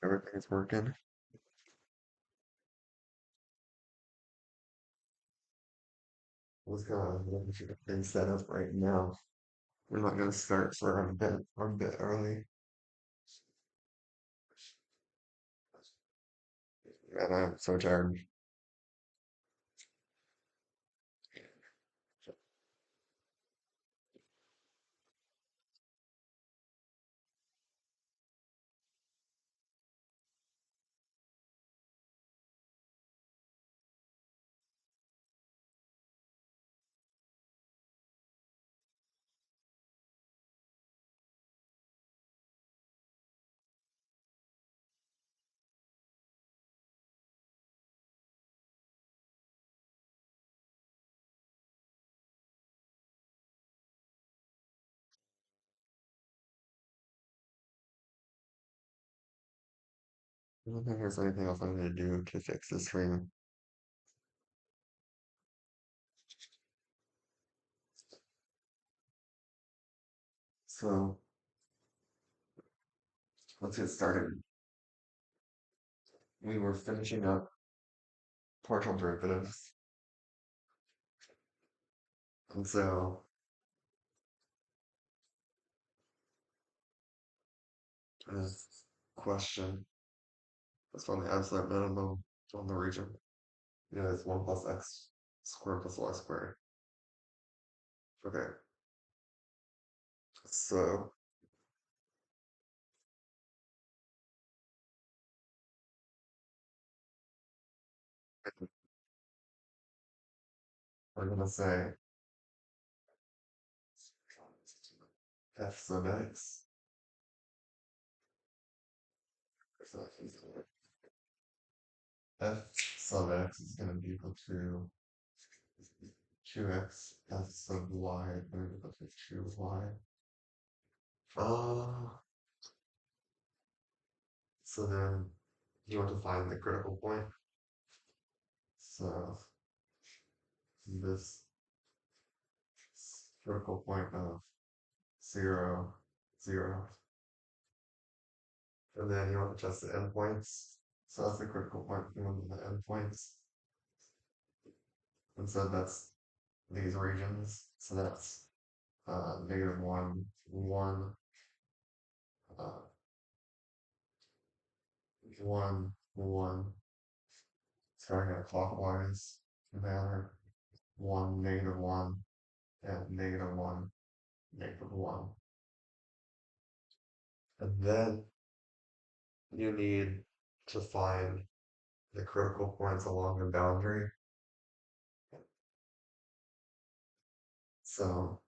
Everything's working. Let's go. Let's get things set up right now. We're not gonna start for a bit early. Man, I'm so tired. I don't think there's anything else I'm gonna do to fix this stream. So let's get started. We were finishing up partial derivatives, and so this question is on the absolute minimum on the region. It's 1 plus x squared plus y squared. Okay, so we're gonna say f sub x. F sub x is gonna be equal to 2x f sub y is going to be equal to 2y. Uh, so then you want to find the critical point. So this critical point of 0, 0. And then you want to test the endpoints. So that's the critical point. You want the endpoints. And so that's these regions. So that's -1, 1, uh, 1, 1, starting in a clockwise manner. 1, -1, and -1, -1. And then you need to find the critical points along the boundary. So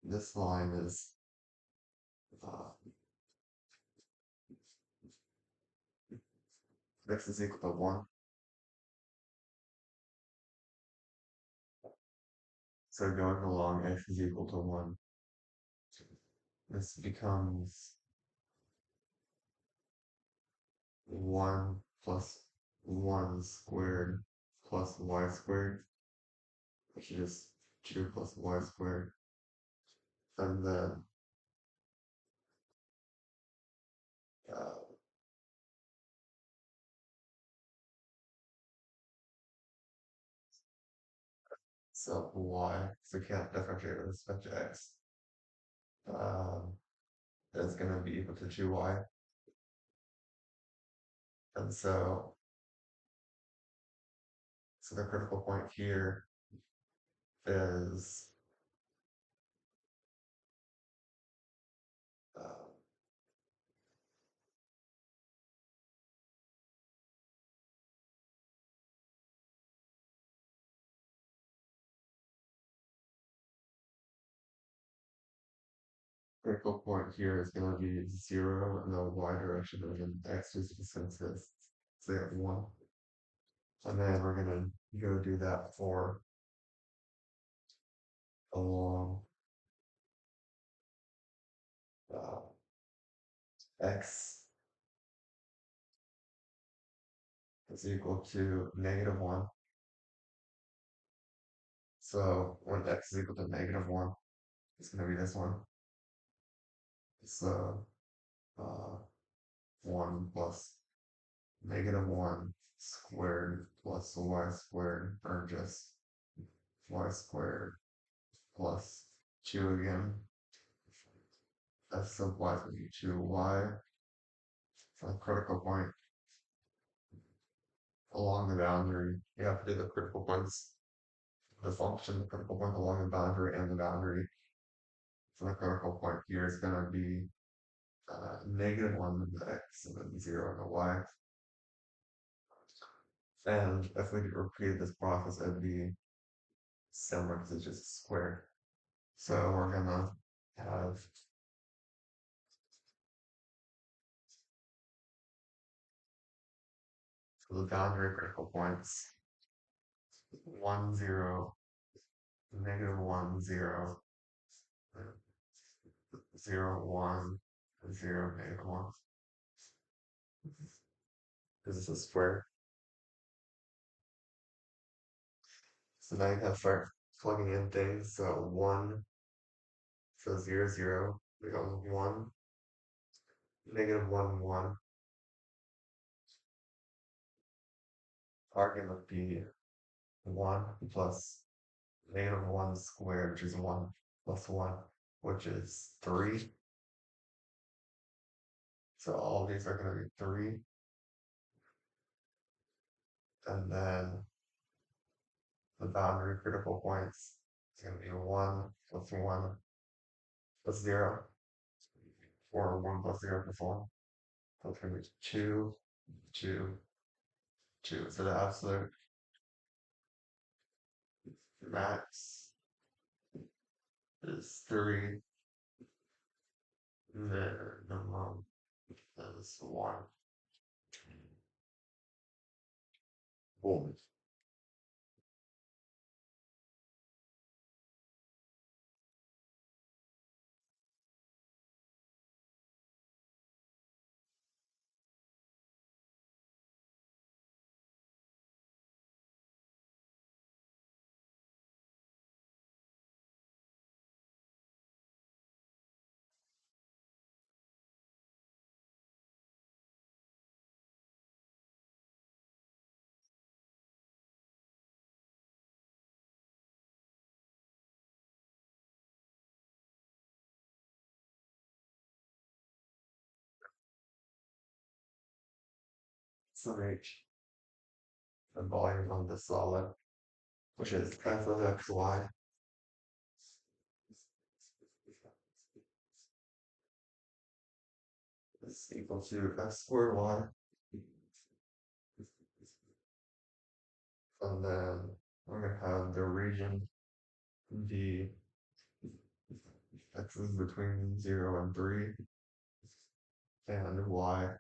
this line is uh, x is equal to 1. So going along x is equal to 1, this becomes 1 plus 1 squared plus y squared, which is 2 plus y squared. And then uh, so y, so we can't differentiate with respect to x, um, is going to be equal to 2y. And so the critical point here is uh, critical point here is going to be 0 in the y direction, and then x is just going to stay at 1. And then we're going to go do that for along uh, x is equal to -1. So when x is equal to -1, it's going to be this one. So uh, 1 plus -1 squared plus y squared, or just y squared plus 2 again. That simplifies to be 2y. So critical point along the boundary. You have to do the critical points, the function, the critical point along the boundary and the boundary. So the critical point here is going to be -1 in the x and then 0 in the y. And if we repeat this process, it'd be similar because it's just squared. So we're gonna have the boundary critical points 1 0, -1 0, 0 1, 0 -1. Because this is square. So now you have to start plugging in things. So 1, so 0 0 becomes 1, -1 1. Are gonna be 1 plus -1 squared, which is 1 plus 1, which is 3. So all of these are going to be 3. And then the boundary critical points is going to be 1 plus 1 plus 0, or 1 plus 0 plus 1. So it's going to be 2, 2, 2. So the absolute max is 3. Minimum is 1. Boom. So H, the volume of the solid, which is f of xy, is equal to x squared y. And then we're going to have the region be x is between 0 and 3, and y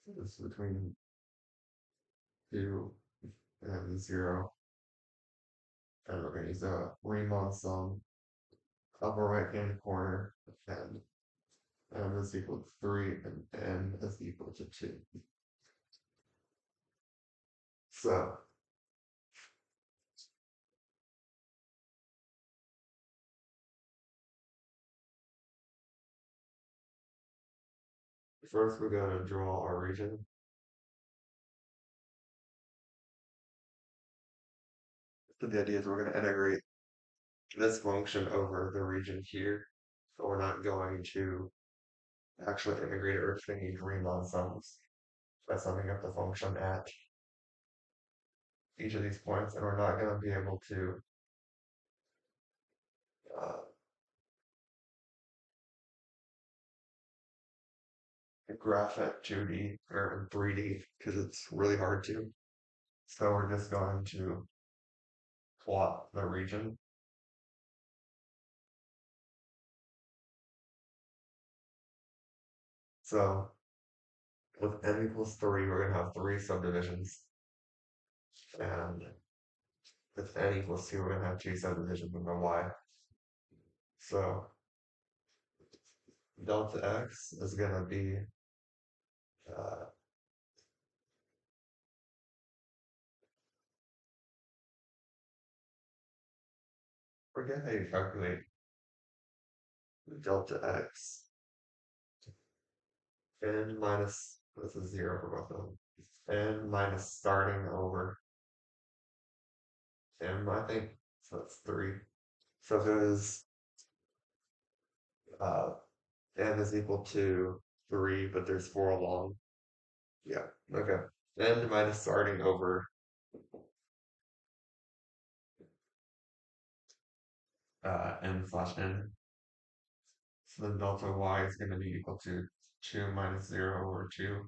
is between 2 and 0. and we're going to use a Riemann sum, upper right hand corner, and m is equal to 3 and n is equal to 2. So first we're going to draw our region. So the idea is we're going to integrate this function over the region here. So we're not going to actually integrate it or thinking Riemann sums by summing up the function at each of these points, and we're not going to be able to uh, graph it 2D or 3D because it's really hard to. So we're just going to plot the region. So with n equals 3, we're going to have 3 subdivisions. And with n equals 2, we're going to have 2 subdivisions in the y. So delta x is going to be uh, forget how you calculate delta x. N minus, this is 0 for both of them. N minus starting over m, I think. So that's 3. So if it was uh, n is equal to 3, but there's 4 along. Yeah, okay. N minus starting over n slash n. So then delta y is going to be equal to 2 minus 0 over 2.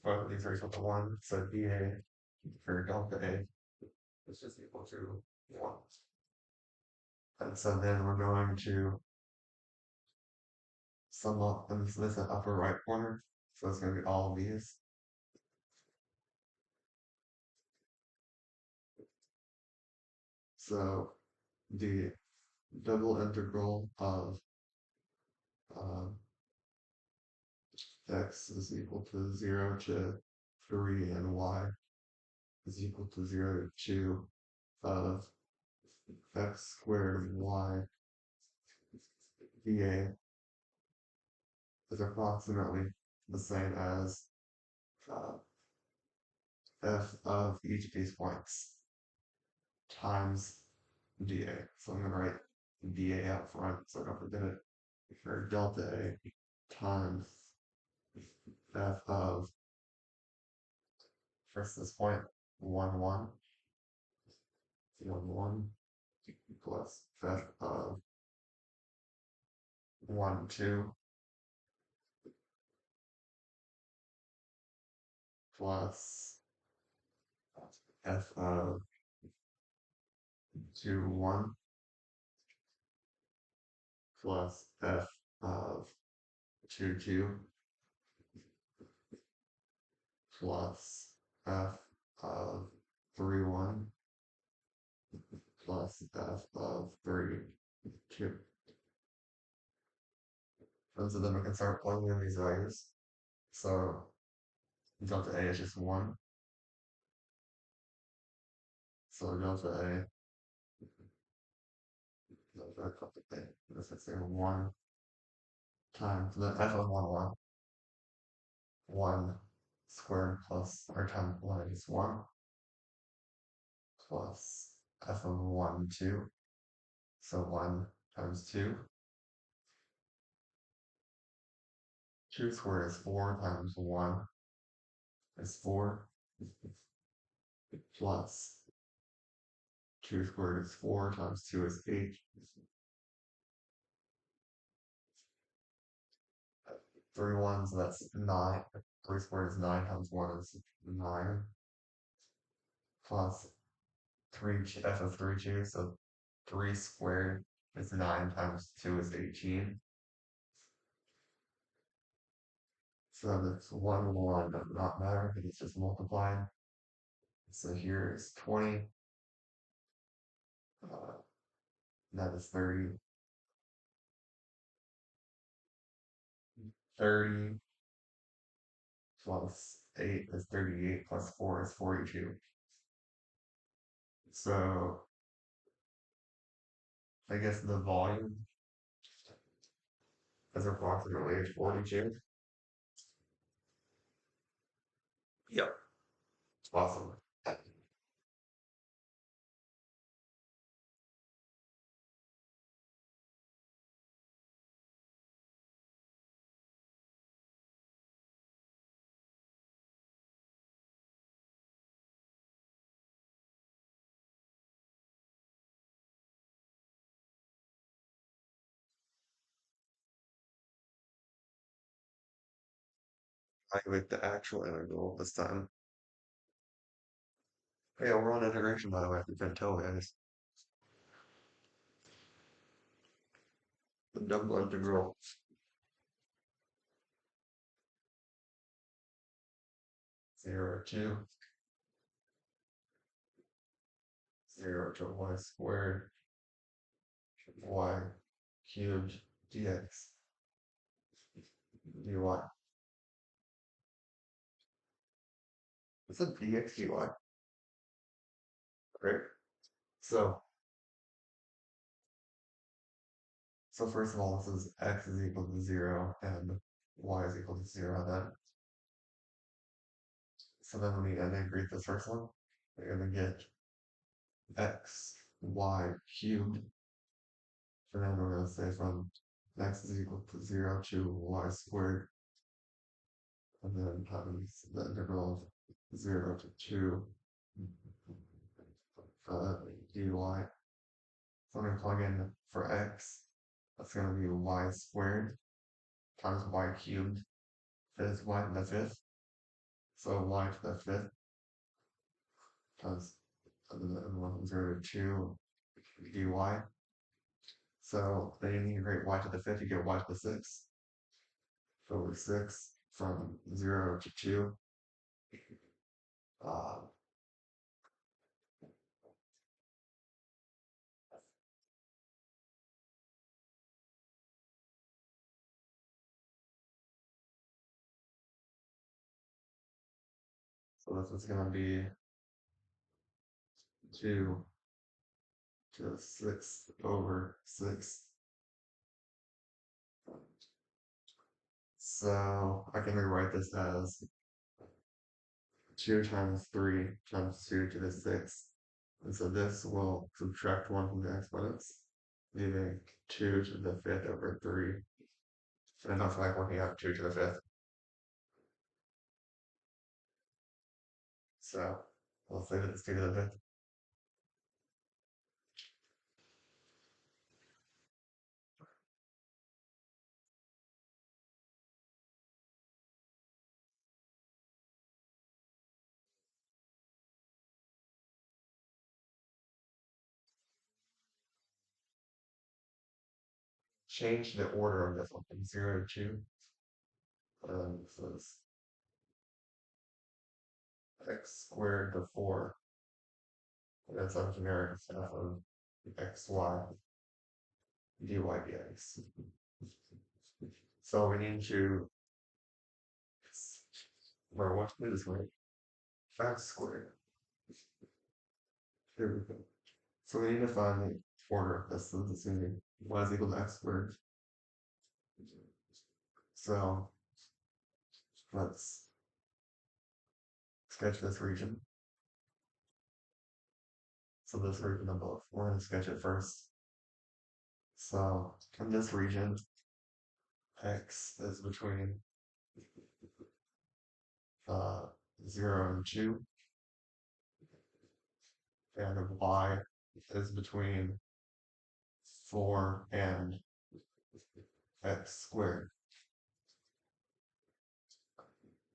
Both of these are equal to 1. So dA for delta A is just equal to 1. And so then we're going to sum up, and so this is the upper right corner. So it's going to be all of these. So the double integral of x is equal to 0 to 3 and y is equal to 0 to 2 of x squared y dA is approximately the same as uh, f of each of these points times dA. So I'm going to write dA out front so I don't forget it. For delta A times f of first this point 1 1 1 1 plus f of 1 2 plus f of 2 1 plus f of 2 2 plus f of 3 1 plus f of 3 2. And so then we can start plugging in these values. So delta A is just 1. So delta A, let's say 1 times the f of 1 1. 1 squared plus, or times 1 is 1 plus f of 1 2. So 1 times 2. 2 squared is 4 times 1 is 4 plus 2 squared is 4 times 2 is 8. 3 ones, so that's 9. 3 squared is 9 times 1 is 9 plus 3 f of 3 2. So 3 squared is 9 times 2 is 18. So that's 1 1 does not matter because it's just multiplying. So here is 20 Uh, that is 30. 30 plus 8 is 38 plus 4 is 42. So I guess the volume is approximately 42. Yep. Awesome. Calculate the actual integral this time. Yeah, we're on integration by the way, if you can tell guys. The double integral 0 to 0 to y squared y cubed dx dy. It's a dx dy, right? So so first of all, this is x is equal to 0 and y is equal to 0 then. So then when we integrate this first one, we're gonna get x y cubed, and then we're gonna say from x is equal to 0 to y squared, and then times the integral of 0 to 2 dy. So I'm gonna plug in for x, that's gonna be y squared times y cubed is y to the fifth. So y to the fifth times the integral from 0 to 2 dy. So then you integrate y to the fifth, you get y to the sixth over 6 from 0 to 2. Uh, so this is going to be 2 to the 6th over 6. So I can rewrite this as 2 times 3 times 2 to the 6th. And so this will subtract 1 from the exponents, leaving 2 to the 5th over 3. And I don't feel like working out 2 to the 5th. So we'll say that it's 2 to the 5th. Change the order of this one from 0 to 2. So it's x squared to 4. And that's our generic stuff of xy dy dx. So we need to, or what to do this way? X squared. Here we go. So we need to find the order of this. So this is going to be y is equal to x squared. So let's sketch this region. So this region above, we're going to sketch it first. So in this region, x is between uh, 0 and 2, and y is between 4 and x squared.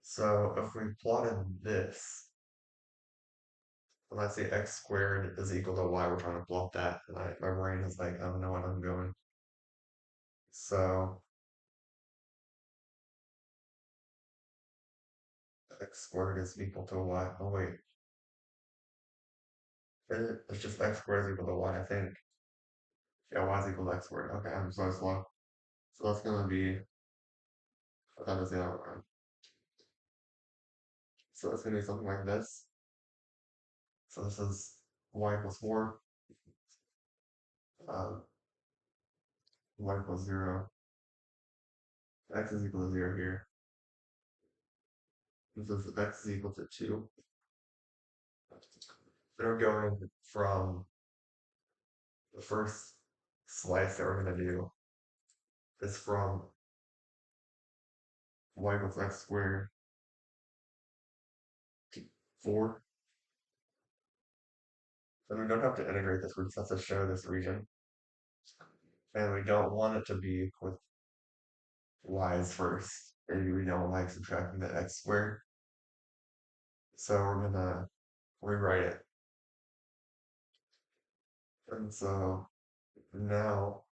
So if we plotted this, let's say x squared is equal to y, we're trying to plot that, and my brain is like, I don't know what I'm doing. So x squared is equal to y. Oh wait, It's just x squared is equal to y, I think. Yeah, y is equal to x squared. Okay, I'm so slow. So that's gonna be, I thought it was the other one. So it's gonna be something like this. So this is y equals 4, uh, y equals 0, x is equal to 0 here. This is x is equal to 2. They're going from the first slice that we're going to do is from y equals x squared to 4. And we don't have to integrate this, we just have to show this region. And we don't want it to be with y's first. Maybe we don't like subtracting the x squared. So we're going to rewrite it. And so now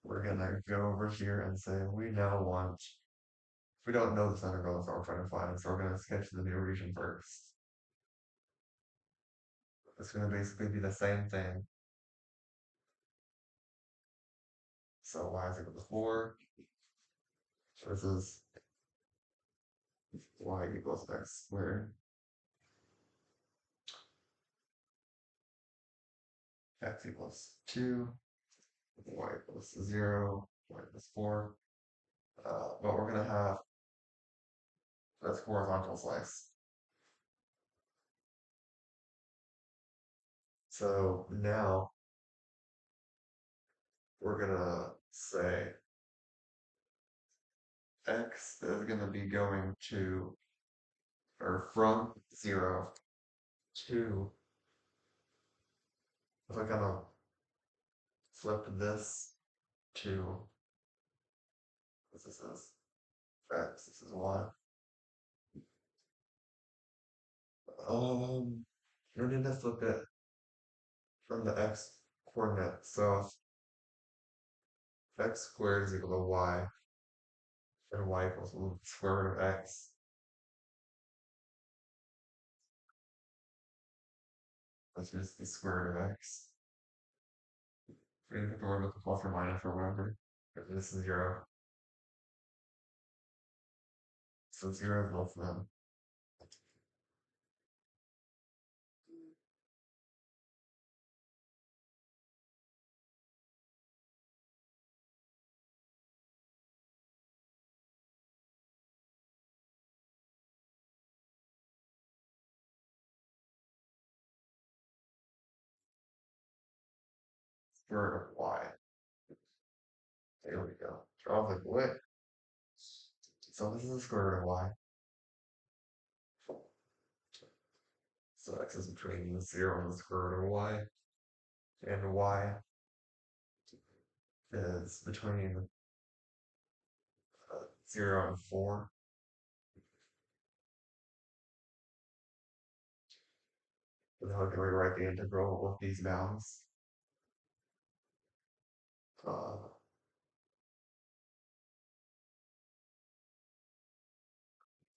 we're going to go over here and say we now want, we don't know this integral, that's what we're trying to find. So we're going to sketch the new region first. It's going to basically be the same thing. So y is equal to 4. This is y equals x squared. X equals 2. Y equals 0. Y equals 4. But we're going to have this horizontal slice. So now we're going to say x is going to be going to, or from 0 to, if I kind of flip this to, this is x, this is y. We need to flip it from the x coordinate. So x squared is equal to y, and y equals the square root of x. That's just the square root of x. We didn't have to worry about the plus or minus or whatever. This is 0. So 0 is both of them. Square root of y. There we go. So I was like, what? So this is the square root of y. So x is between the 0 and the square root of y. And y is between 0 and 4. And how can we write the integral with these bounds? Uh,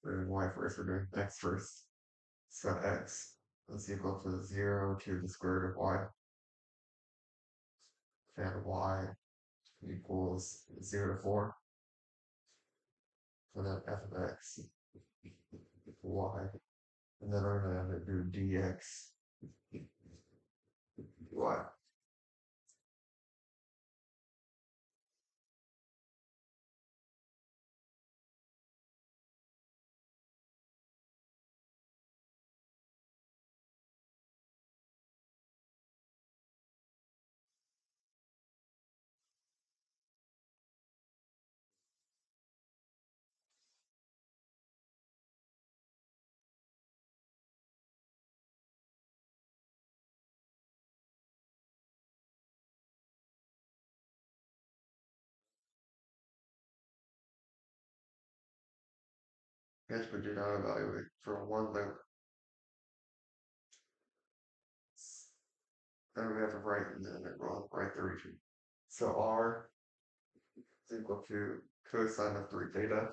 we're doing y first, we're doing x first. So x is equal to 0 to the square root of y. And y equals 0 to 4. And then f of x, y. And then we're going to do dx, y. Guess we do not evaluate for one loop. Then we have to write in the integral, write the region. So r is equal to cosine of 3 theta.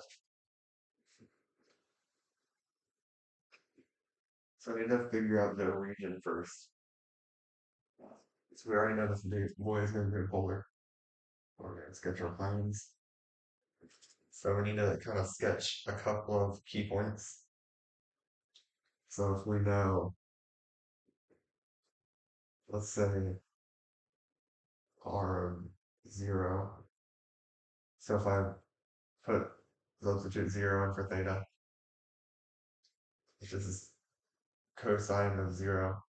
So I need to figure out the region first. So we already know this boy is going to be polar. We're going to sketch our plans. So we need to kind of sketch a couple of key points. So if we know, let's say r of 0. So if I put substitute 0 in for theta, which is cosine of 0,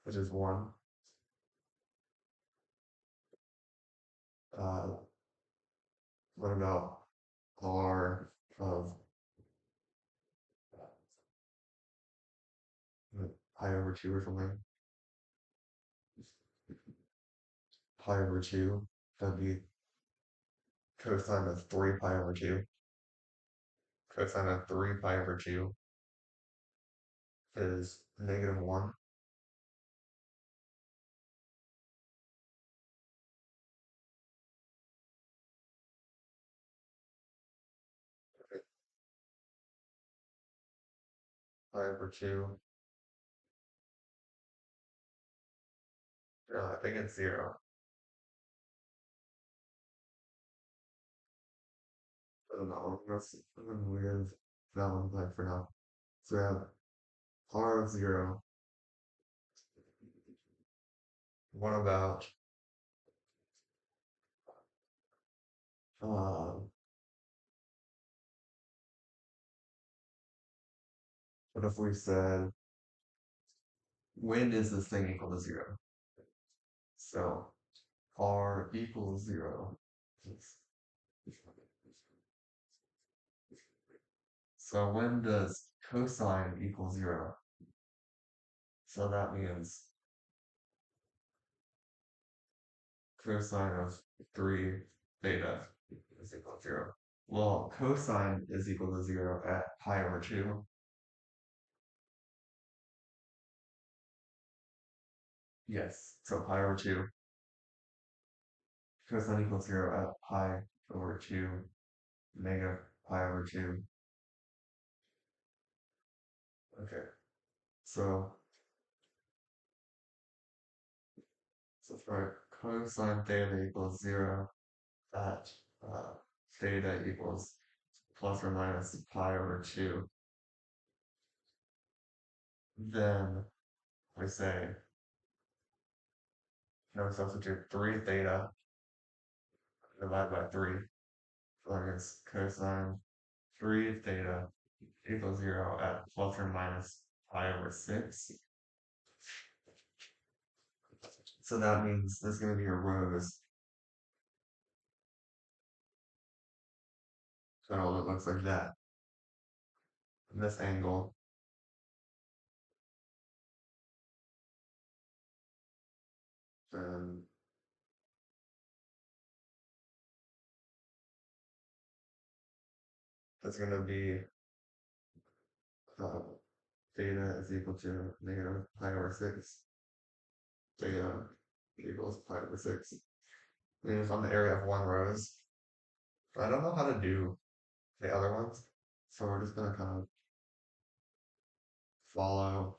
which is 1. Uh, what about r of pi over 2 or something? Pi over 2, that'd be cosine of 3 pi over 2. Cosine of 3 pi over 2 is -1. Pi over 2. I think it's 0. I don't know. That's weird. That one blank for now. So we have r of 0. What about um what if we said when is this thing equal to 0? So r equals 0. So when does cosine equal 0? So that means cosine of 3 theta is equal to 0. Well, cosine is equal to 0 at pi over 2. Yes, so pi over 2. Cosine equals 0 at pi over 2 negative pi over 2. Okay, so for cosine theta equals 0 at theta equals plus or minus pi over 2, then we say, now we substitute 3 theta divided by 3. So that gives cosine 3 theta equals 0 at plus or minus pi over 6. So that means there's going to be a rose. So it looks like that. This angle. Then that's going to be uh, theta is equal to negative pi over 6. Theta equals pi over 6. And it's on the area of one rose. I don't know how to do the other ones. So we're just going to kind of follow.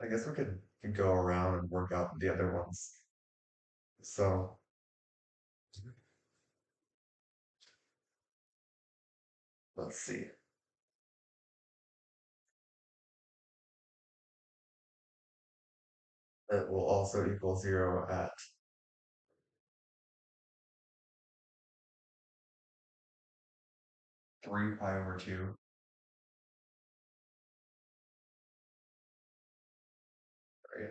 I guess we could go around and work out the other ones. So let's see. It will also equal 0 at 3 pi over 2. Right?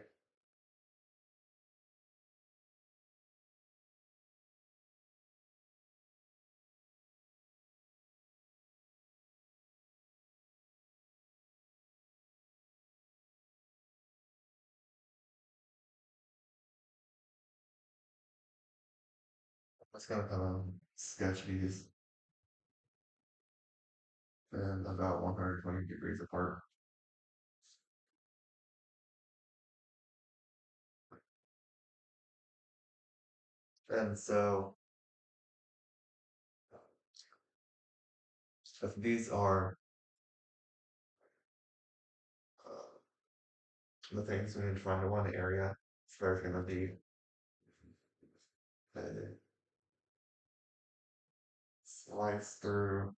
I'm just gonna kind of sketch these and about 120 degrees apart. And so if these are uh, the things we need to find in one area, so there's going to be a slice through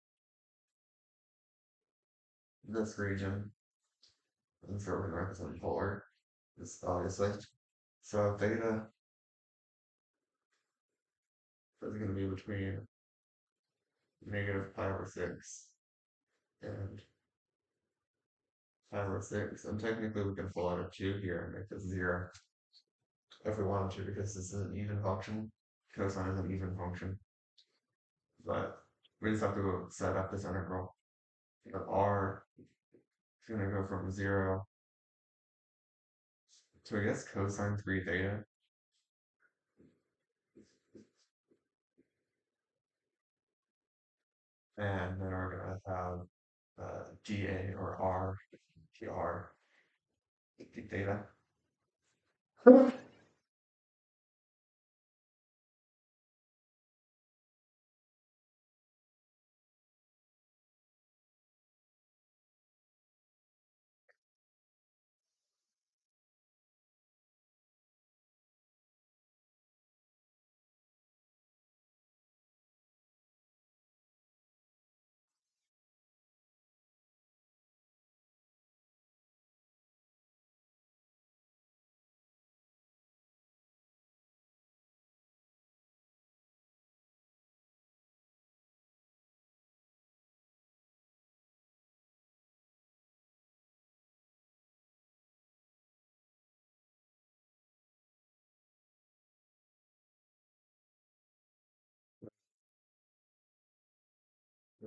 this region, and so we're going to represent polar, this obviously. So theta is going to be between -pi/6 and pi/6, and technically we can pull out a 2 here and make this 0 if we wanted to, because this is an even function. Cosine is an even function, but we just have to set up this integral. R is going to go from 0 to, I guess, cosine 3 theta. And then we're going to have dA or R, dr, d theta.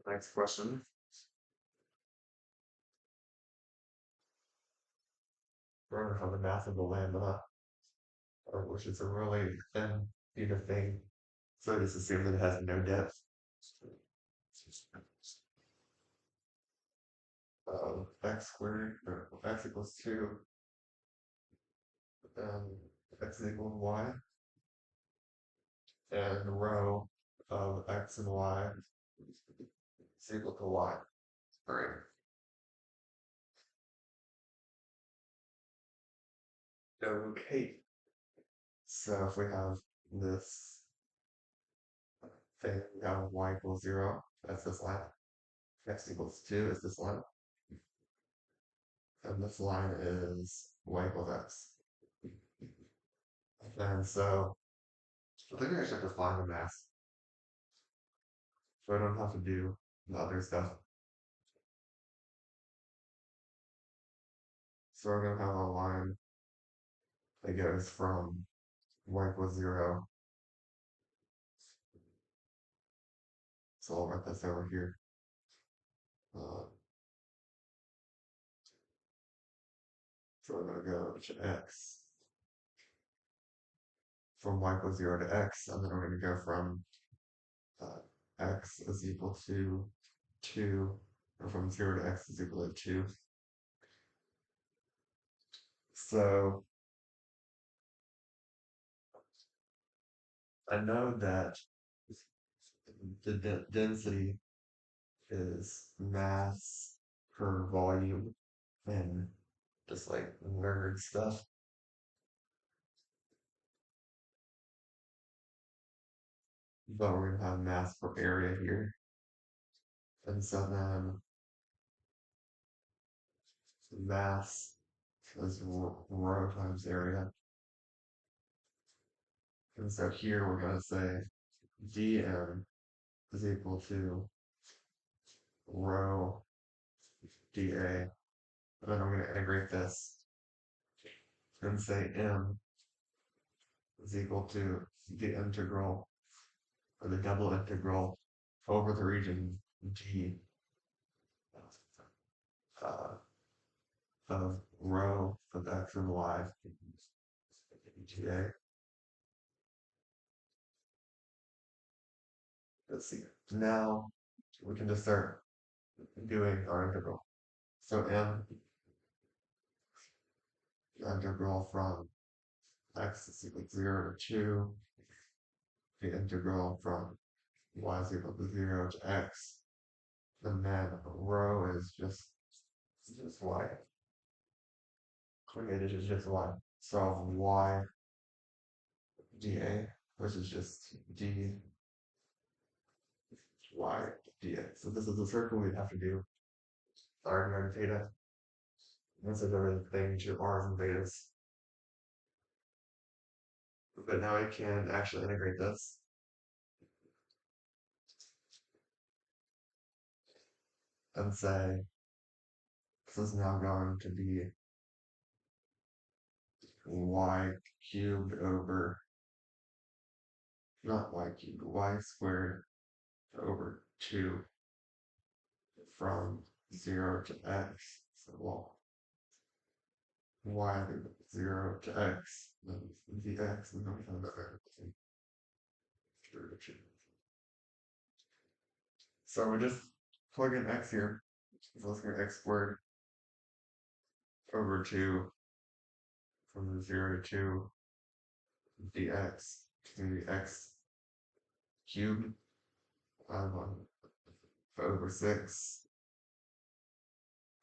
The next question. We're going to have the mass of the lambda, which is a really thin sheet of thing. So just assume that it has no depth. X squared, or x equals 2, x is equal to y, and rho of x and y is equal to y. Alright. Okay. So if we have this thing, we have y equals 0, that's this line. X equals 2 is this line. And this line is y equals x. And so I think I should define the mass. So I don't have to do the other stuff. So we're gonna have a line that goes from y equals 0. So I'll write this over here. So we're gonna go to x from y equals 0 to x, and then we're gonna go from x is equal to 2, or from 0 to x is equal to 2. So I know that the density is mass per volume and just like nerd stuff. But we're gonna have mass per area here. And so then mass is rho times area. And so here we're gonna say dm is equal to rho dA. And then I'm gonna integrate this and say m is equal to the integral, or the double integral, over the region g uh, of rho of x and y dA. Let's see. Now we can just start doing our integral. So m, the integral from x is equal to 0 to 2, the integral from y is equal to 0 to x, And then rho is just y. Created is just y. So y dA, which is just d y dx. So this is the circle we'd have to do argument theta instead of everything to r's and betas. But now I can actually integrate this and say this is now going to be y cubed over, not y cubed, y squared over 2 from 0 to x. So, well, y 0 to x, then the x is going to have that variable. So we just plug in x here. So let's get x squared over 2 from 0 to 2 dx. It's going to be x cubed over 6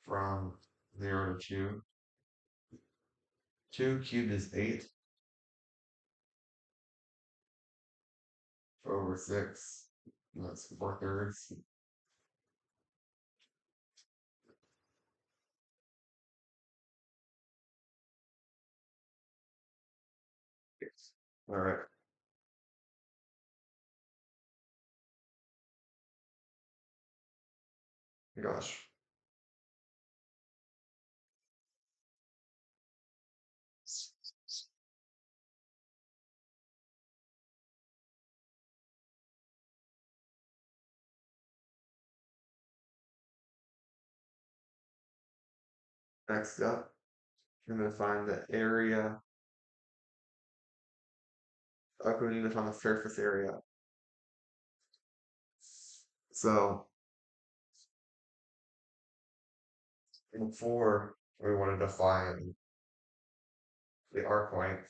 from 0 to 2. 2 cubed is 8 over 6. That's 4/3. All right. Gosh. Next up, I'm going to find the area. Okay, we need to find the surface area. So before we wanted to find the arc length,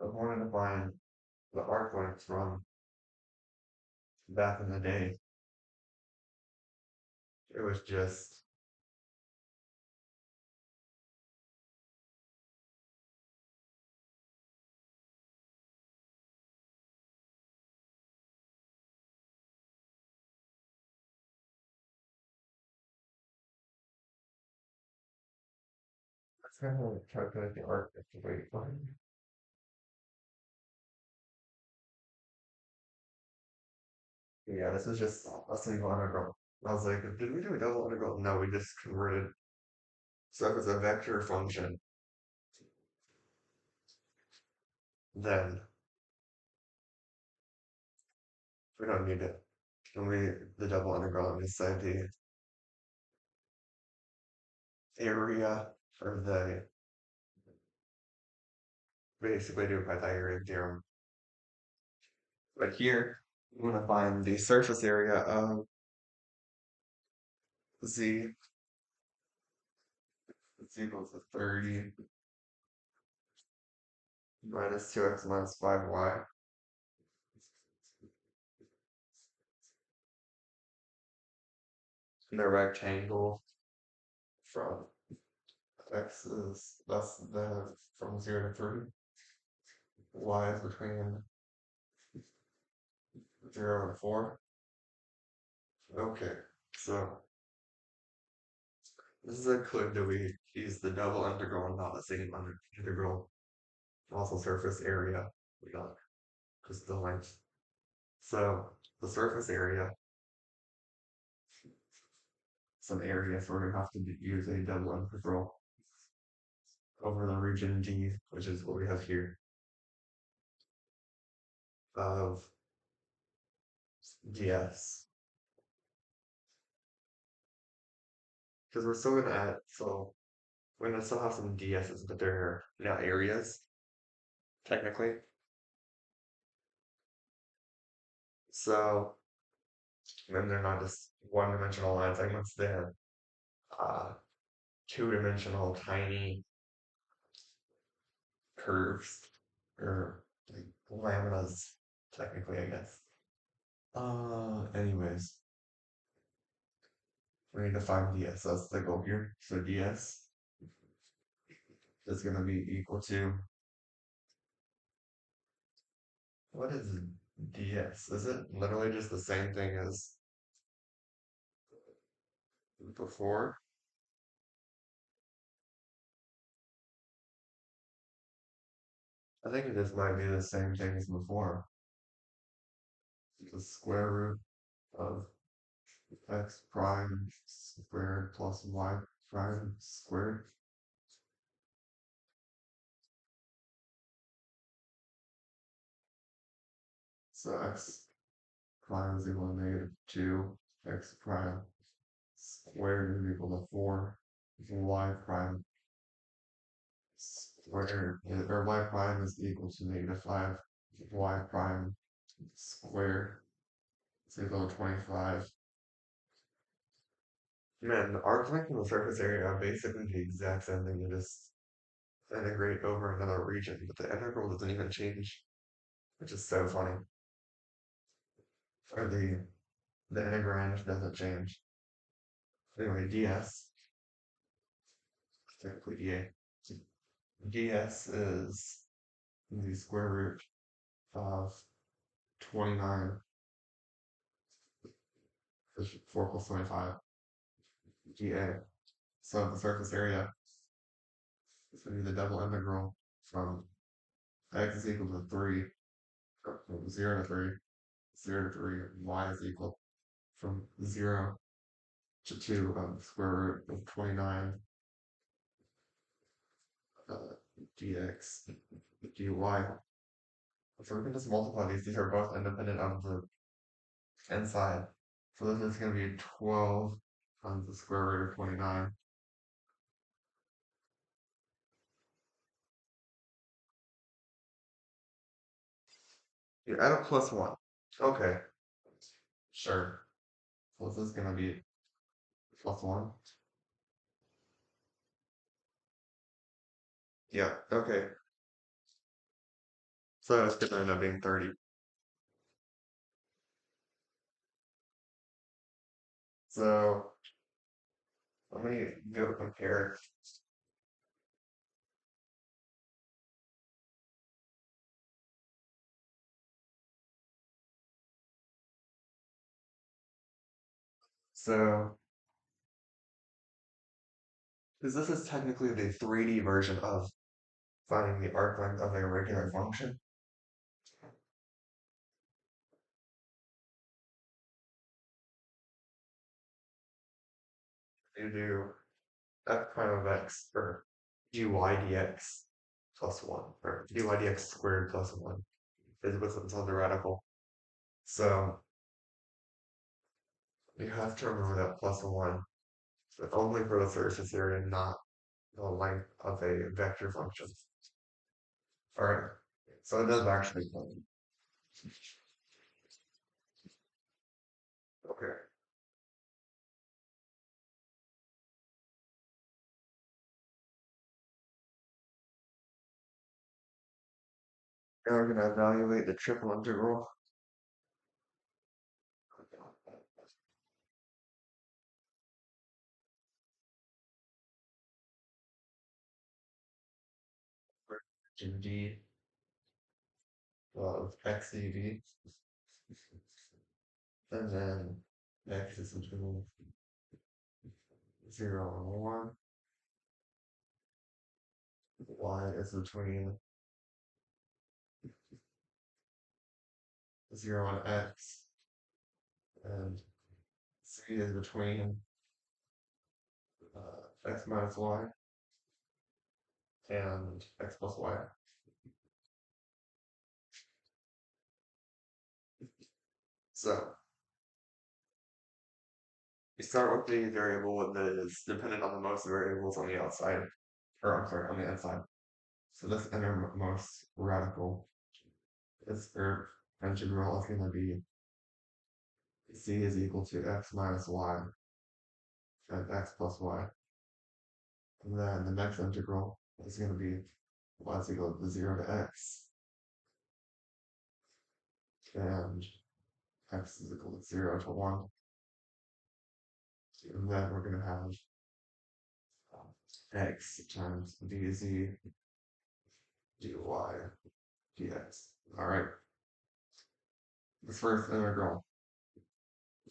I wanted to find the arc length from back in the day. It was just that's kind of like calculate the arc length the way you find. Yeah, this is just a single integral. I was like, did we do a double integral? No, we just converted. So if it's a vector function, then we don't need it. And we the double integral and just say the area of the basically do Pythagorean theorem. But here I'm gonna find the surface area of z is equal to 30 minus 2x minus 5y. And the rectangle from x is less than from 0 to 3. Y is between 0 and 4. Okay, so this is a clue that we use the double integral and not the single integral. Also surface area. We got just the length. So the surface area, some areas where we have to use a double integral over the region D, which is what we have here, of ds. Because we're still gonna add, so we're gonna still have some ds's, but they're now areas, technically. So then they're not just one-dimensional line segments, they're uh, two-dimensional tiny curves. or like lambdas, technically, I guess. Anyways, we need to find ds. That's the goal here. So ds is going to be equal to, what is ds? Is it literally just the same thing as before? I think it just might be the same thing as before. The square root of x prime squared plus y prime squared. So x prime is equal to -2, x prime squared is equal to 4, y prime squared, or y prime is equal to -5, y prime squared is equal to 25. Man, the arc length and the surface area are basically the exact same thing. You just integrate over another region, but the integral doesn't even change, which is so funny. Or the integrand doesn't change. Anyway, ds, technically dA. ds is the square root of 29, is 4 plus 25, dA. So the surface area is going to be the double integral from x is equal to 3, from 0 to 3, 0 to 3, y is equal from 0 to 2 of the square root of 29 dx dy. So we can just multiply these. These are both independent of the inside. So this is going to be 12 times the square root of 29. You add a plus 1. Okay, sure. So this is going to be plus 1. Yeah, okay. So it's going to end up being 30. So let me go compare. So, because this is technically the 3D version of finding the arc length of a regular function. You do f prime of x, or dy dx plus 1, or dy dx squared plus 1 is what's inside the radical. So you have to remember that plus 1, but only for the surface area, not the length of a vector function. Alright, so it does actually come. Okay, now we're going to evaluate the triple integral. d of x dv, and then x is between 0 and 1, y is between 0 and x, and c is between x minus y and x plus y. So you start with the variable that is dependent on the most variables on the outside, or I'm sorry, on the inside. So this innermost radical is, or integral is going to be c is equal to x minus y and x plus y. And then the next integral is going to be y is equal to 0 to x and x is equal to 0 to 1. And then we're going to have x times dz dy dx. All right. This first integral,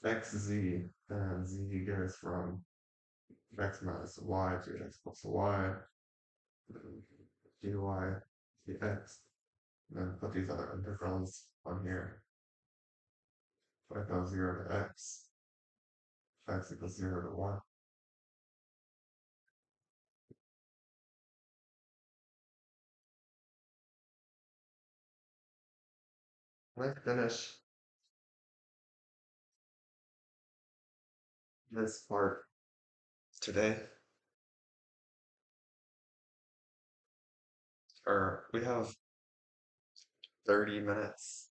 xz, and z goes from x minus y to x plus y, dy dx. And then put these other integrals on here. If I go 0 to x equals 0 to 1. Let's finish this part today. Or we have 30 minutes,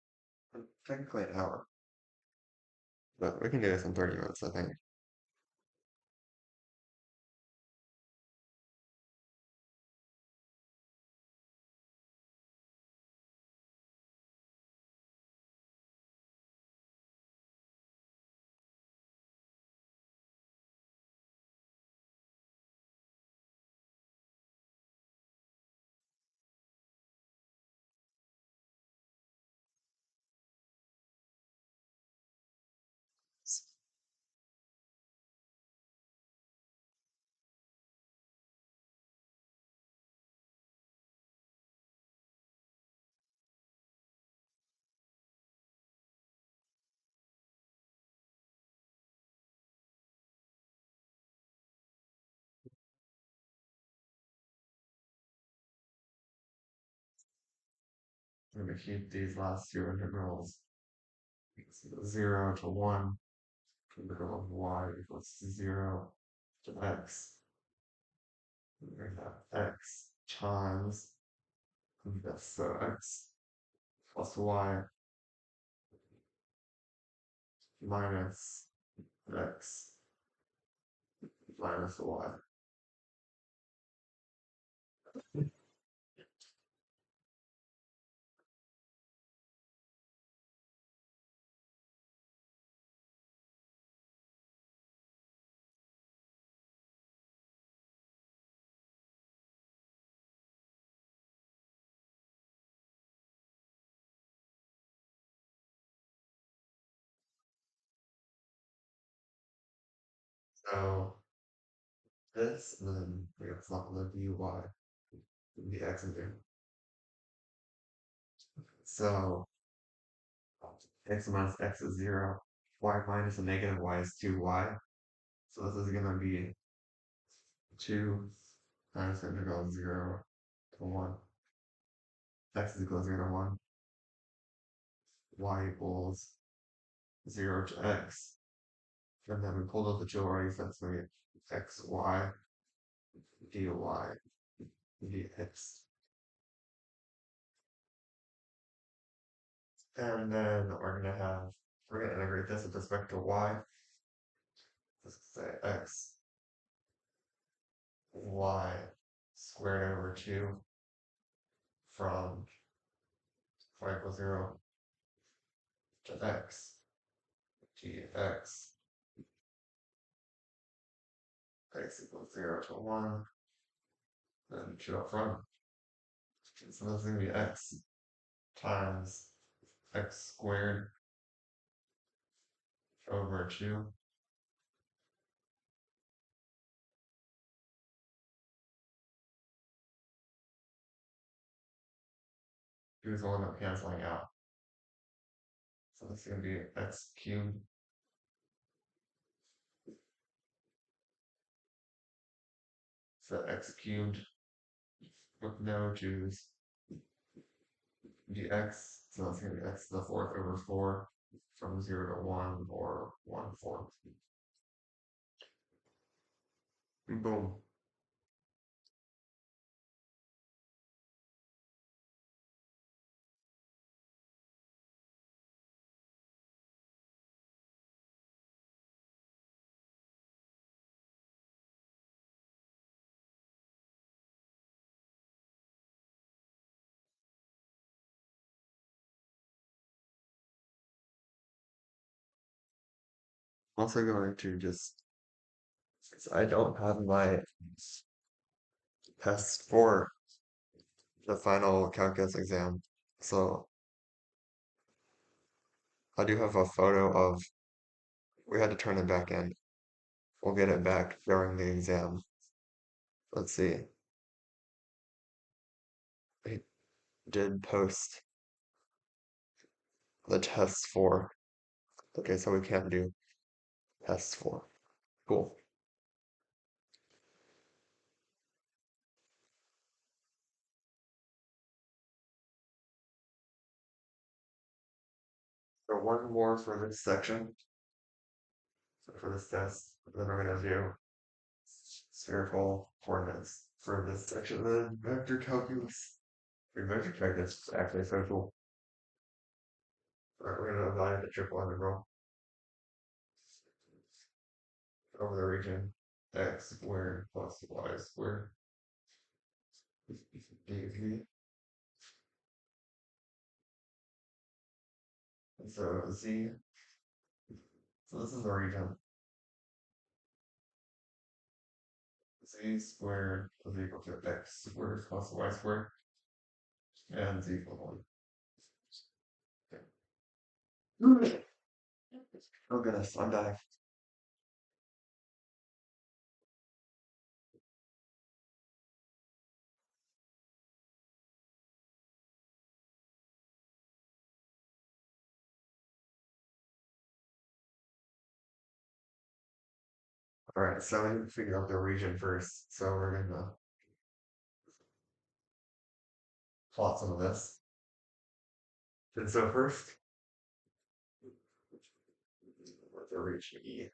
technically an hour, but we can do this in 30 minutes, I think. I'm going to keep these last two integrals 0 to 1, integral of y equals 0 to x. We're going to have x times, so x plus y minus x minus y. So this, and then we have something the dy, the x in there. So x minus x is 0, y minus a negative y is 2y. So this is going to be 2 times the integral of 0 to 1. X is equal to 0 to 1. Y equals 0 to x. And then we pulled out the dual so we get x, y, dy, dx. And then we're going to integrate this with respect to y. Let's say x, y squared over 2 from y equals 0 to x dx. X equals 0 to 1. Then 2 up front. So this is going to be x times x squared over 2. Here's the one that canceling out. So this is going to be x cubed. So x cubed with no 2's dx. So that's going to be x to the 4th over 4 from 0 to 1 or 1/4. Boom. I'm also going to just, since I don't have my test for the final calculus exam, so I do have a photo of, we had to turn it back in. We'll get it back during the exam. Let's see. I did post the test for. Okay, so we can't do tests for. Cool. So one more for this section, so for this test, then we're gonna do spherical coordinates for this section, then vector calculus. Vector calculus is actually so cool. Alright, we're gonna evaluate the triple integral over the region x squared plus y squared dv. And so z, so this is the region. Z squared is equal to x squared plus y squared, and z equal to 1. Oh goodness, I'm dying. Alright, so we need to figure out the region first. So we're gonna plot some of this. And so first, with the region E.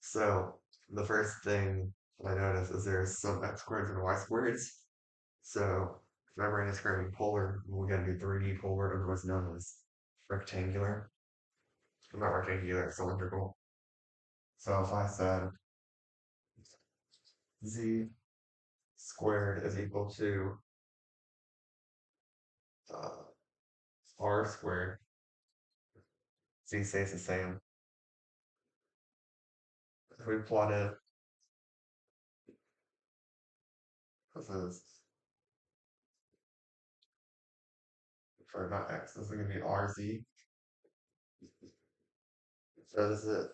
So the first thing I notice is there's some x squareds and y squareds. So if my brain is cramming polar, we're gonna do 3D polar, otherwise known as rectangular. Not rectangular, cylindrical. So if I said z squared is equal to uh, r squared, z stays the same. If we plotted, this is, sorry, not x, this is going to be rz. So this is,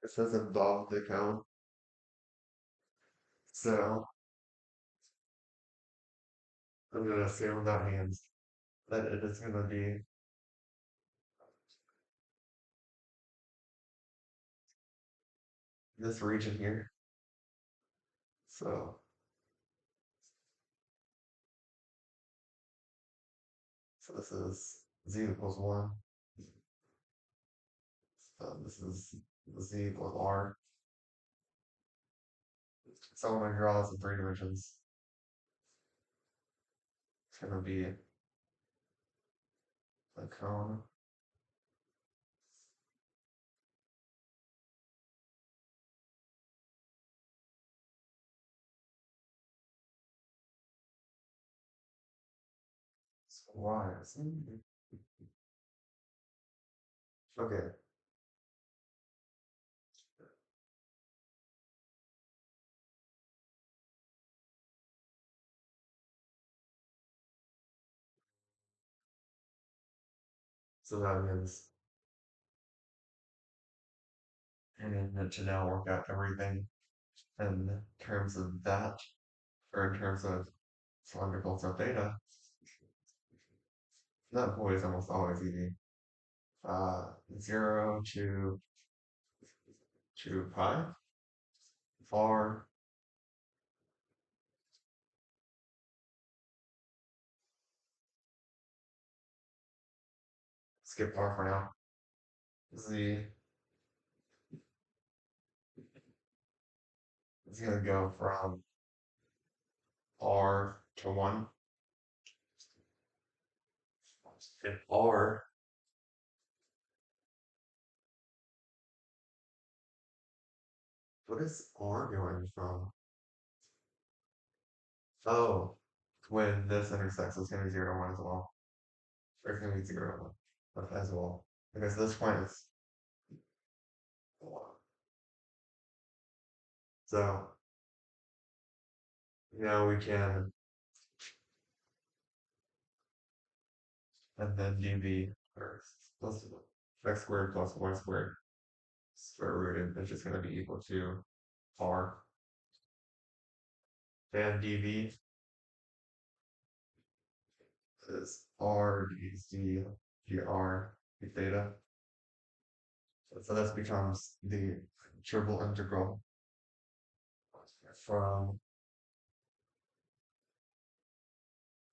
it says above the cone. So I'm going to assume that means that it is going to be this region here. So, so this is z equals 1. So this is z equals r. So when I draw this in 3 dimensions, it's going to be a cone. So y is okay. So that means I need to now work out everything in terms of that, or in terms of cylindrical sub theta. That boy is almost always easy. 0 to pi, far, skip r for now. Z is going to go from r to 1. If r What is R going from? Oh, when this intersects, it's gonna be 0 to 1 as well. Or it's gonna be 0 to 1 as well. Because this point is 1. So, we can, and then dv first plus x squared plus y squared square rooted, which is going to be equal to r. And dv is r dz dr d theta. So this becomes the triple integral from,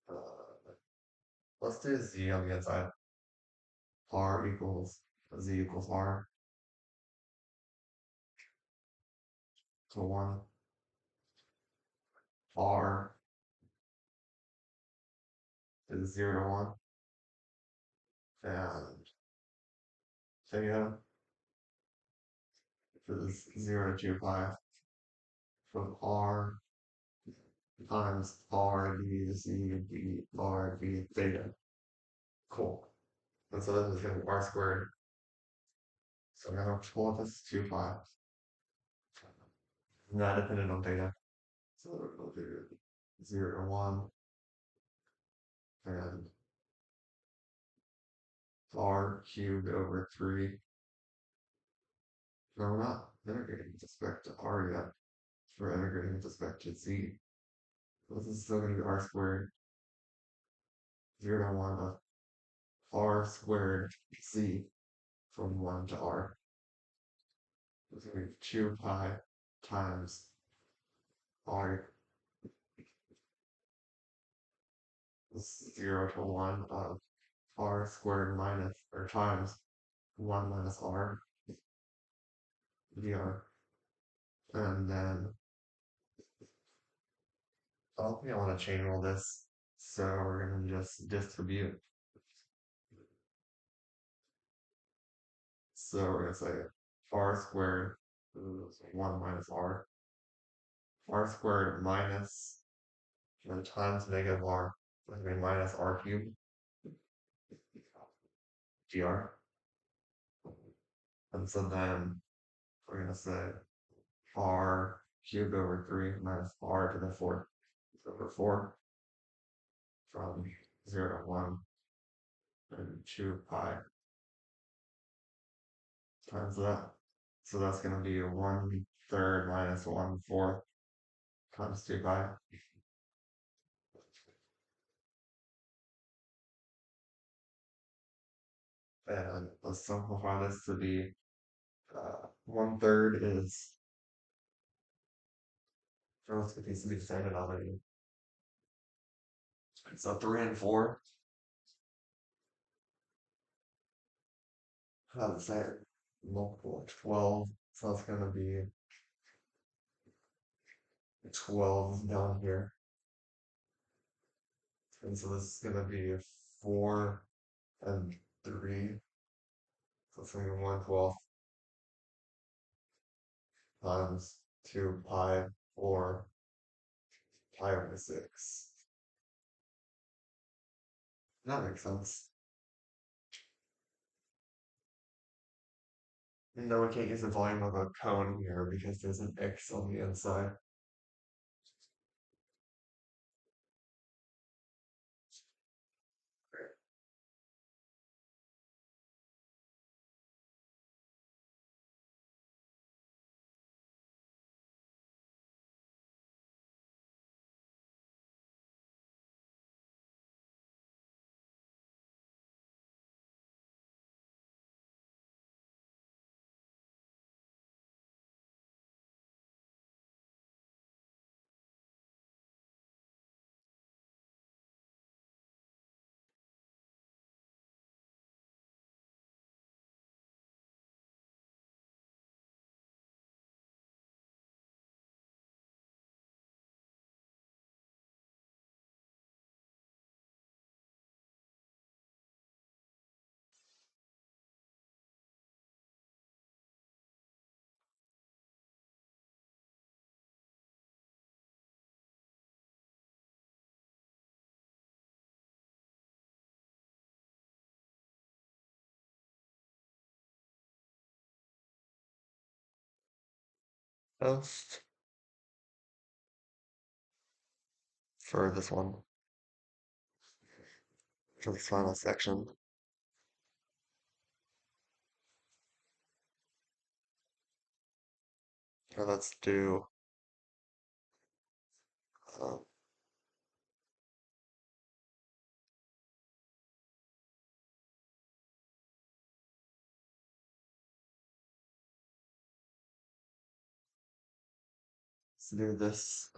uh, let's do z on the inside. R equals z equals r to 1. R is 0 to 1. And theta is 0 to 2 pi from r times r d z d r d theta. Cool. And so this is going to be r squared. So I'm going to pull this 2 pi. Not dependent on theta. So we'll do 0 to 1 and r cubed over 3. No, we're not integrating with respect to r yet. We're integrating with respect to z. So this is still going to be r squared. 0 to 1 of r squared z from 1 to r. It's going to be 2 pi times r 0 to 1 of r squared minus or times 1 minus r dr. And then I don't think I want to chain rule this, so we're going to just distribute. So we're going to say r squared is 1 minus r squared minus, and then times negative r, which would be minus r cubed dr. And so then we're going to say r cubed over 3 minus r to the 4th over 4 from 0 to 1 and 2 pi times that. So that's going to be 1/3 minus 1/4 times 2 pi. And let's simplify this to be 1/3 is, let's get these to be the same denominator. So 3 and 4 have the same multiple 12. So it's going to be 12 down here. And so this is going to be 4 and 3. So it's going to be 1/12 times 2 pi 4 pi over 6. That makes sense. No, we can't use the volume of a cone here because there's an X on the inside. Post for this one, for this final section. Now um, let's do this,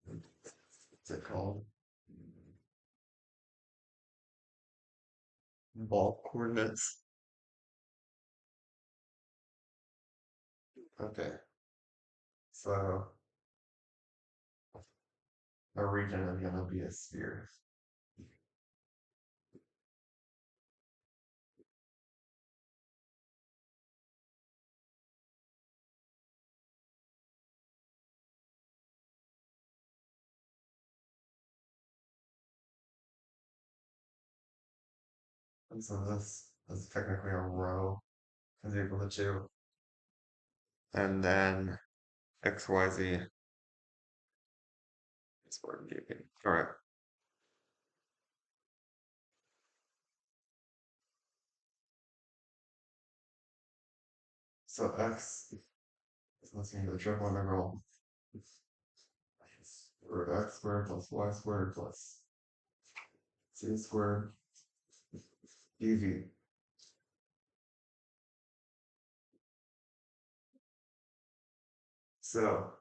what's it called? Ball coordinates. Okay, so a region is gonna be a sphere. And so this is technically a row is equal to 2. And then XYZ is what I'm keeping. Alright, so X, so let's do the triple integral root X squared plus Y squared plus Z squared dV. So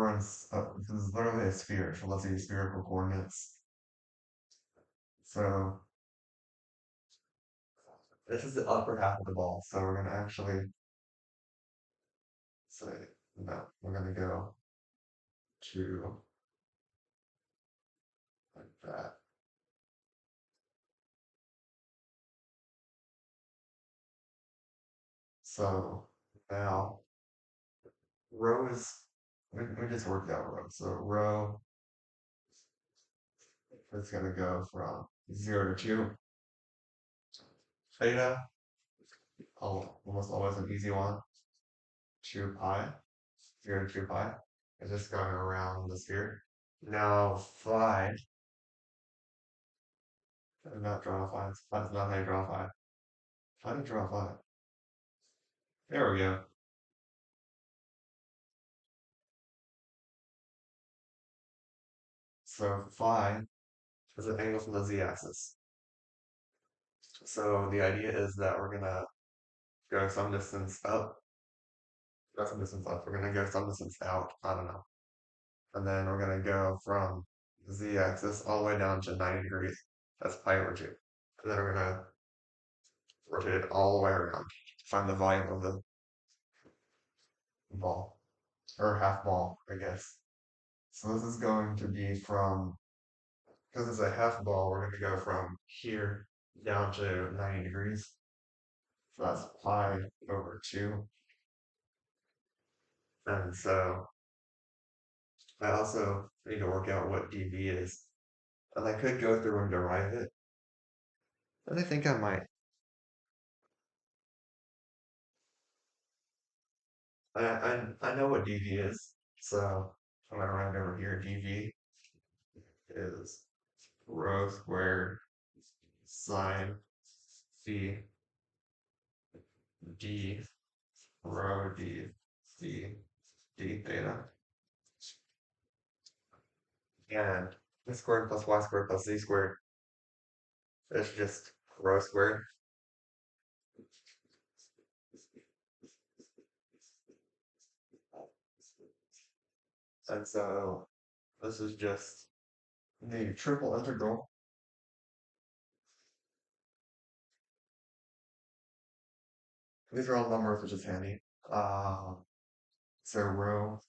this is literally a sphere, so let's use spherical coordinates. So this is the upper half of the ball, so we're gonna actually say, no, we're gonna go to like that. So now rho is, we just worked out rho. So rho is gonna go from 0 to 2. Theta, almost always an easy one, 2 pi, 0 to 2 pi. It's just going around the sphere. Now phi, I'm not drawing a phi. That's not how you draw a phi. How do you draw a phi? There we go. So phi is an angle from the z-axis. So the idea is that we're gonna go some distance up, go some distance up. We're gonna go some distance out. I don't know. And then we're gonna go from the z-axis all the way down to 90 degrees. That's pi over 2. And then we're gonna rotate it all the way around to find the volume of the ball, or half ball, I guess. So this is going to be from, because it's a half ball, we're going to go from here down to 90 degrees. So that's pi over 2. And so I also need to work out what dV is. And I could go through and derive it, but I think I might. I know what dV is, so I'm going to write over here. dV is rho squared sine phi d rho d phi d theta. And x squared plus y squared plus z squared is just rho squared. And so this is just the triple integral. These are all numbers, which is handy. So rho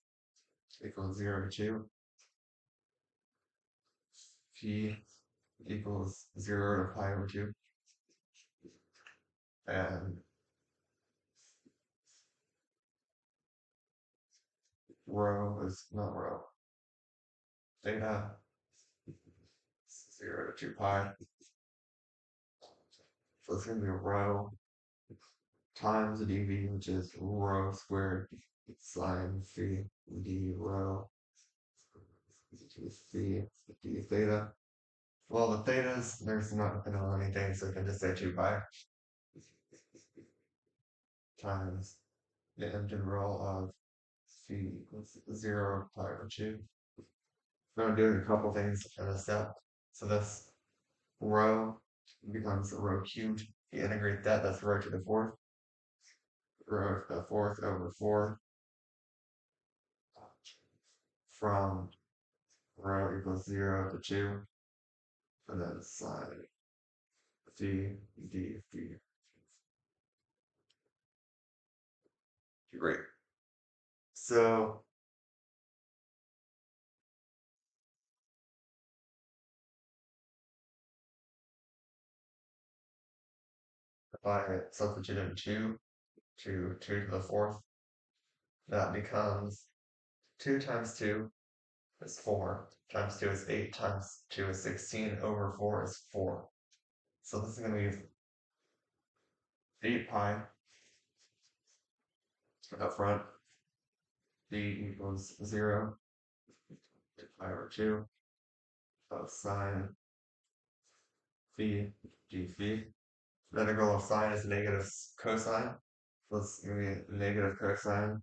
equals 0 to 2. Phi equals 0 to pi over 2. And rho is not rho. Theta is 0 to 2 pi. So it's going to be rho times dv, which is rho squared sine phi d rho d d theta. Well, the thetas, there's not going to know anything, so we can just say 2 pi times the integral of phi equals 0 pi over 2. We're going to do a couple things in this step. So this rho becomes rho cubed. You integrate that, that's rho to the fourth. Rho to the fourth over 4 from rho equals 0 to 2. And then sine phi d phi. Great. So if I substitute in 2 to 2 to the fourth, that becomes 2 times 2 is 4, times 2 is 8, times 2 is 16, over 4 is 4. So this is going to be 8 pi up front, d equals 0 to pi over 2 of sine phi d phi. The integral of sine is negative cosine. So it's going to be negative cosine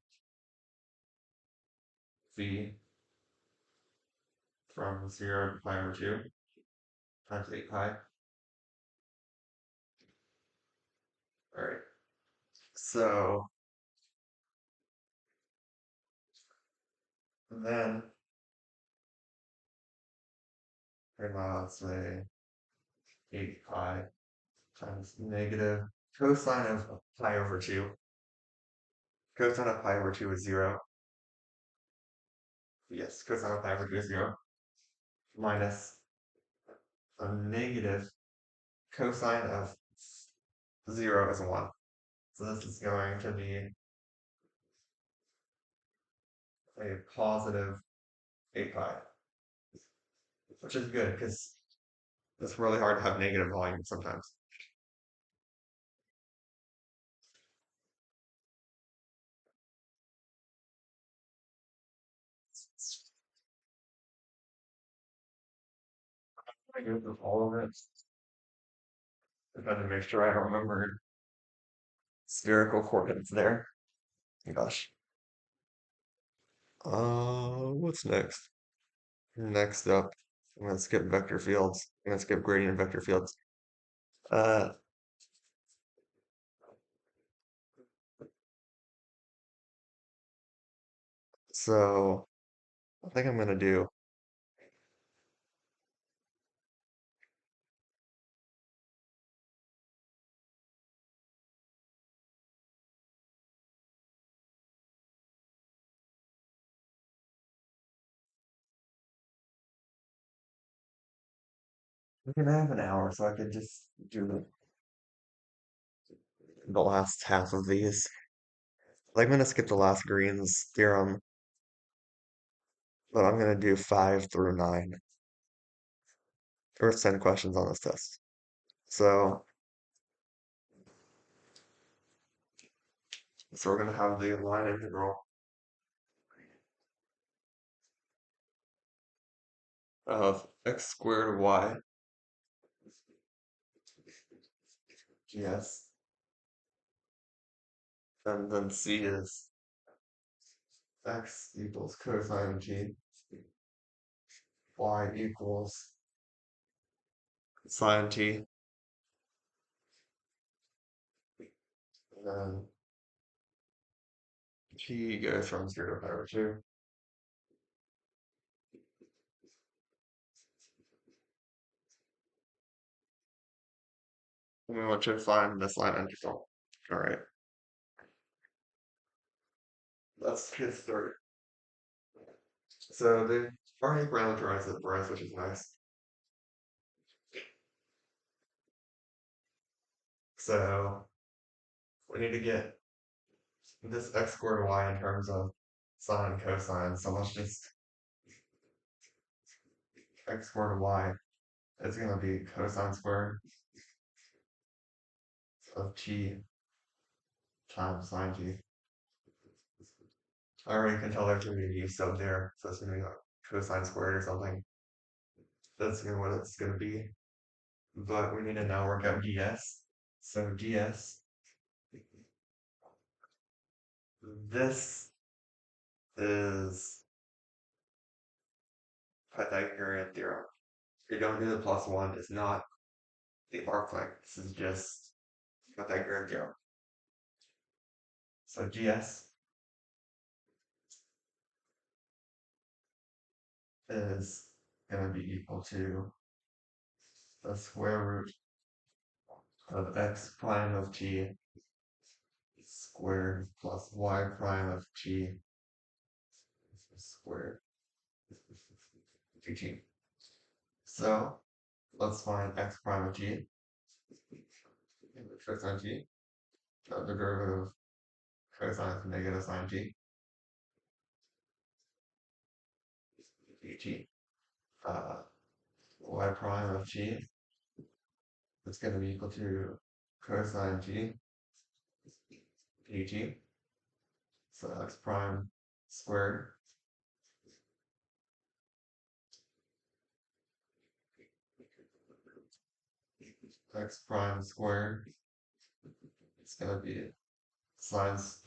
phi from 0 to pi over 2 times 8 pi. Alright, so then let's say 8 pi times negative cosine of pi over 2. Cosine of pi over 2 is 0. Yes, cosine of pi over 2 is 0. Minus a negative cosine of 0 is 1. So this is going to be a positive 8 pi, which is good because it's really hard to have negative volume sometimes. I go through all of it. I'm trying to make sure I don't remember spherical coordinates there. Gosh. What's next? Next up, I'm gonna skip vector fields. I'm gonna skip gradient vector fields. Uh, so I think I'm gonna do we're gonna have an hour, so I could just do the last half of these. I'm gonna skip the last Green's theorem, but I'm gonna do 5 through 9. There's 10 questions on this test. So, so we're gonna have the line integral of x squared y gs, and then c is x equals cosine t, y equals sine t, and then t goes from 0 to pi over 2. And we want to find this line integral. Alright, let's get started. So they already parameterized it for us, which is nice. So we need to get this x squared y in terms of sine and cosine. So let's just x squared y is going to be cosine squared of t times sine t. I already can tell there's going to be a sub there, so it's going to be like cosine squared or something. That's gonna what it's going to be. But we need to now work out ds. So ds, this is Pythagorean theorem. If you don't do the plus one, it's not the arc length. This is just Pythagorean theorem. So ds is going to be equal to the square root of x prime of t squared plus y prime of t squared dt. So let's find x prime of t. Cosine t. The derivative of cosine of negative sine t dt. Uh, y prime of t is going to be equal to cosine t dt. So x prime squared x prime squared is going to be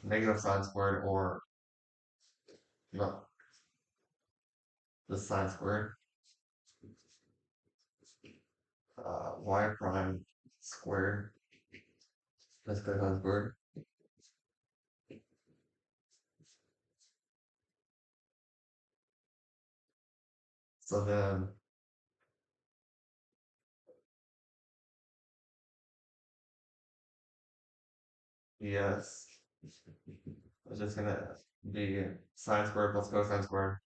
negative sine squared, or no, the sine squared, y prime squared is cosine squared. So then yes, it's just going to be sine squared plus cosine squared,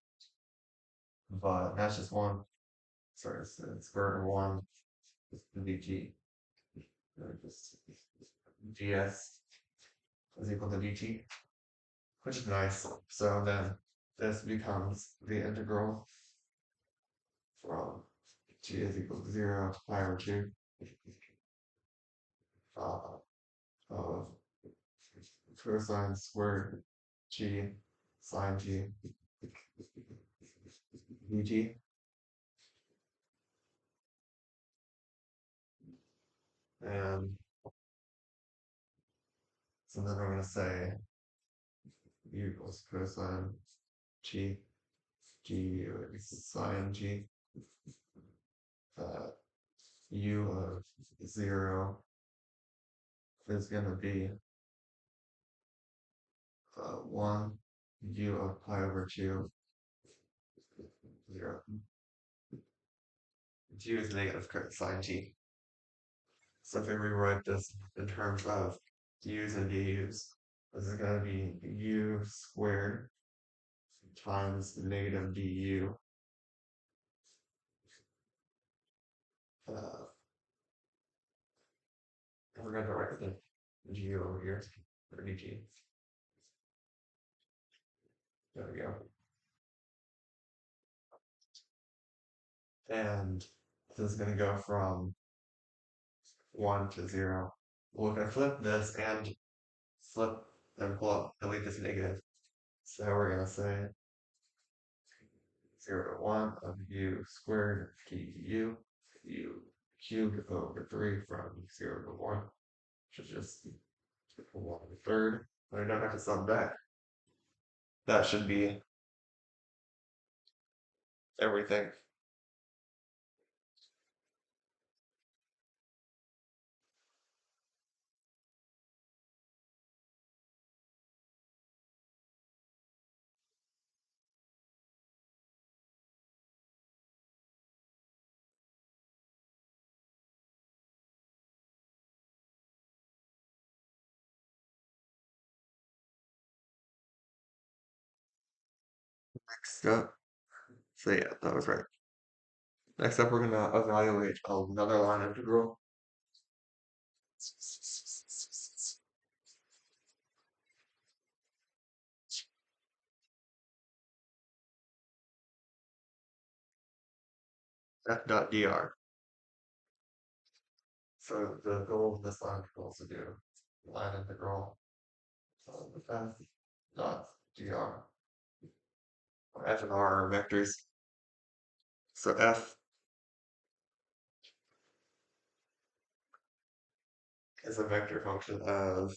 but that's just one. Sorry, it's square root of 1 dt. Just ds is equal to dt, which is nice. So then this becomes the integral from t is equal to 0 to pi over 2 uh, of cosine squared g sine g dt. And so then we're going to say u equals cosine g, g is sine g, u of 0 is going to be 1 u of pi over 2, 0. U is negative sine t. So if we rewrite this in terms of u's and du's, this is going to be u squared times negative du. Uh, we're going to write the du over here for dt. There we go. And this is going to go from 1 to 0. We're going to flip this and flip and pull up, delete this negative. So we're going to say 0 to 1 of u squared du, u cubed over 3 from 0 to 1, which is just 1/3. I don't have to sum back. That should be everything. Next up, so yeah, that was right. Next up, we're going to evaluate another line integral. F dot dr. So the goal of this line integral is to do line integral F dot dr. F and R are vectors. So F is a vector function of,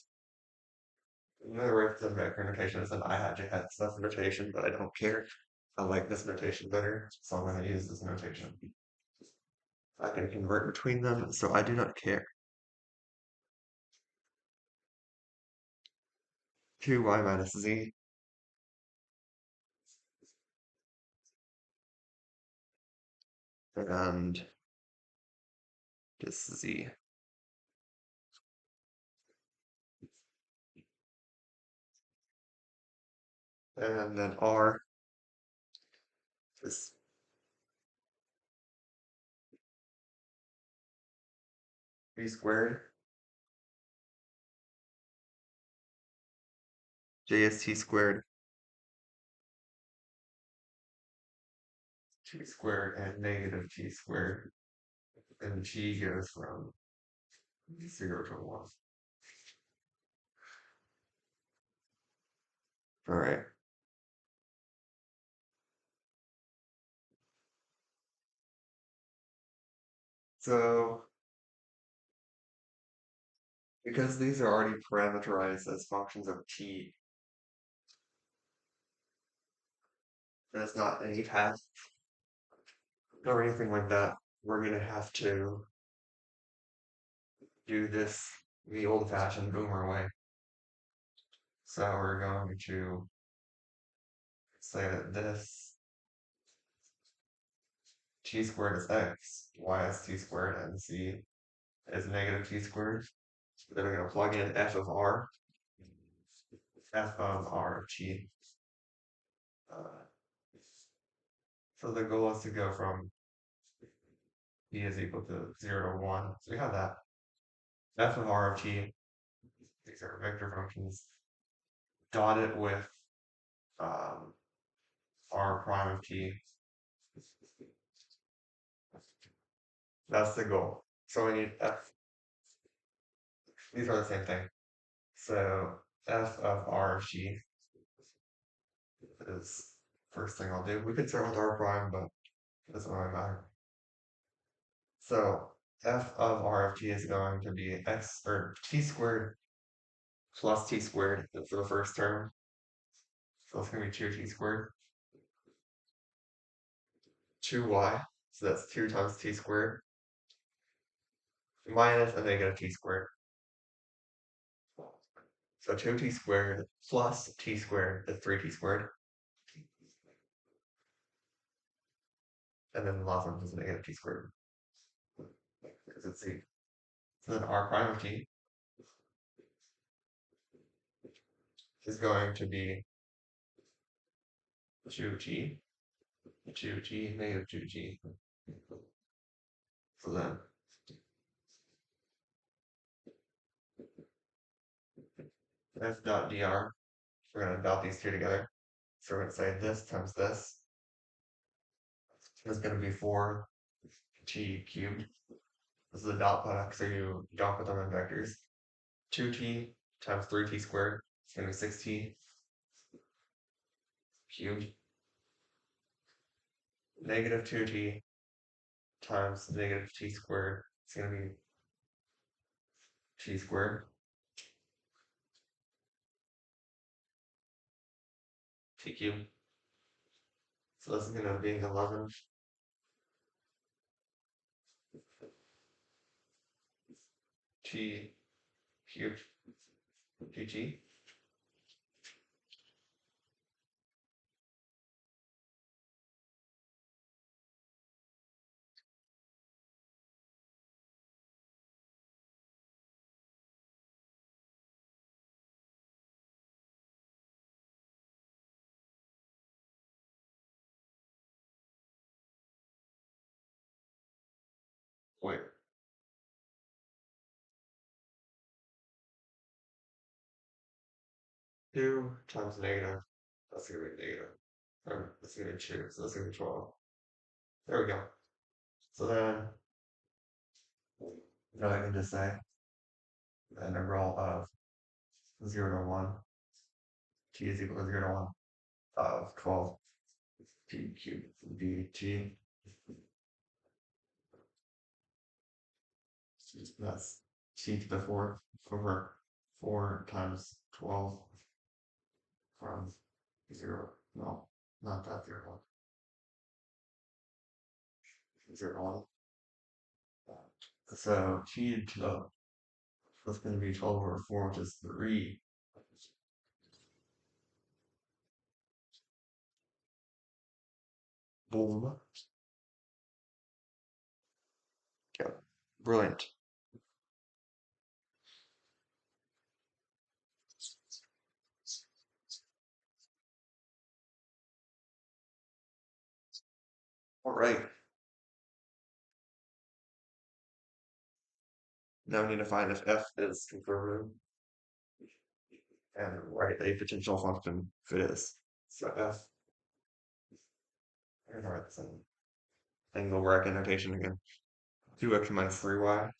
I'm going to write the vector notation as an I had J hat stuff notation, but I don't care. I like this notation better, so I'm going to use this notation. I can convert between them, so I do not care. 2y minus z and just z. And then r is b squared. J is t squared. T squared and negative t squared. And g goes from 0 to 1. Alright. So, because these are already parameterized as functions of t, there's not any path or anything like that, we're going to have to do this the old-fashioned boomer way. So we're going to say that this t squared is x, y is t squared, and z is negative t squared. Then we're going to plug in f of r of t. Uh, so the goal is to go from b is equal to 0 to 1. So we have that. F of r of t, these are vector functions, dotted with r prime of t. That's the goal. So we need f. These are the same thing. So f of r of t is first thing I'll do. We could start with r prime, but it doesn't really matter. So f of r of t is going to be x or t squared plus t squared for the first term. So it's going to be 2t squared. 2y, so that's 2 times t squared minus a negative t squared. So 2t squared plus t squared is 3t squared. And then the last one is a negative t squared. Because it's c. So then r prime of t is going to be 2t, 2t, negative 2t. So then f dot dr, we're going to dot these two together. So we're going to say this times this is going to be 4t cubed. This is a dot product, so you don't put them in vectors. 2t times 3t squared is going to be 6t cubed. Negative 2t times negative t squared is going to be t squared. T cubed. So this is going to be 11 t cubed dt. Wait, 2 times negative, that's going to be negative. That's going to be 2, so that's going to be 12. There we go. So then, now I can just say the integral of 0 to 1 t is equal to 0 to 1 of 12 t cubed dt. That's t to the fourth over 4 times 12 from 0, no, not that 0, 0, 1. So t to the, that's going to be 12 over 4, which is 3. Boom. Yeah. Brilliant. All right. Now we need to find if f is conservative and write a potential function if it is. So f, I'm gonna write this in angle bracket notation again. 2x minus 3y.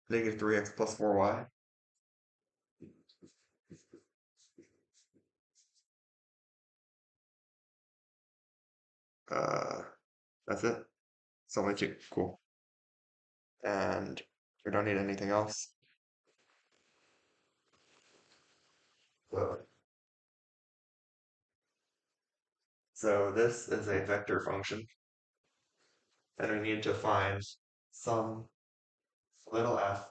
Negative 3x plus 4y. Uh, that's it. It's only two. Cool. And we don't need anything else. So, so this is a vector function, and we need to find some little f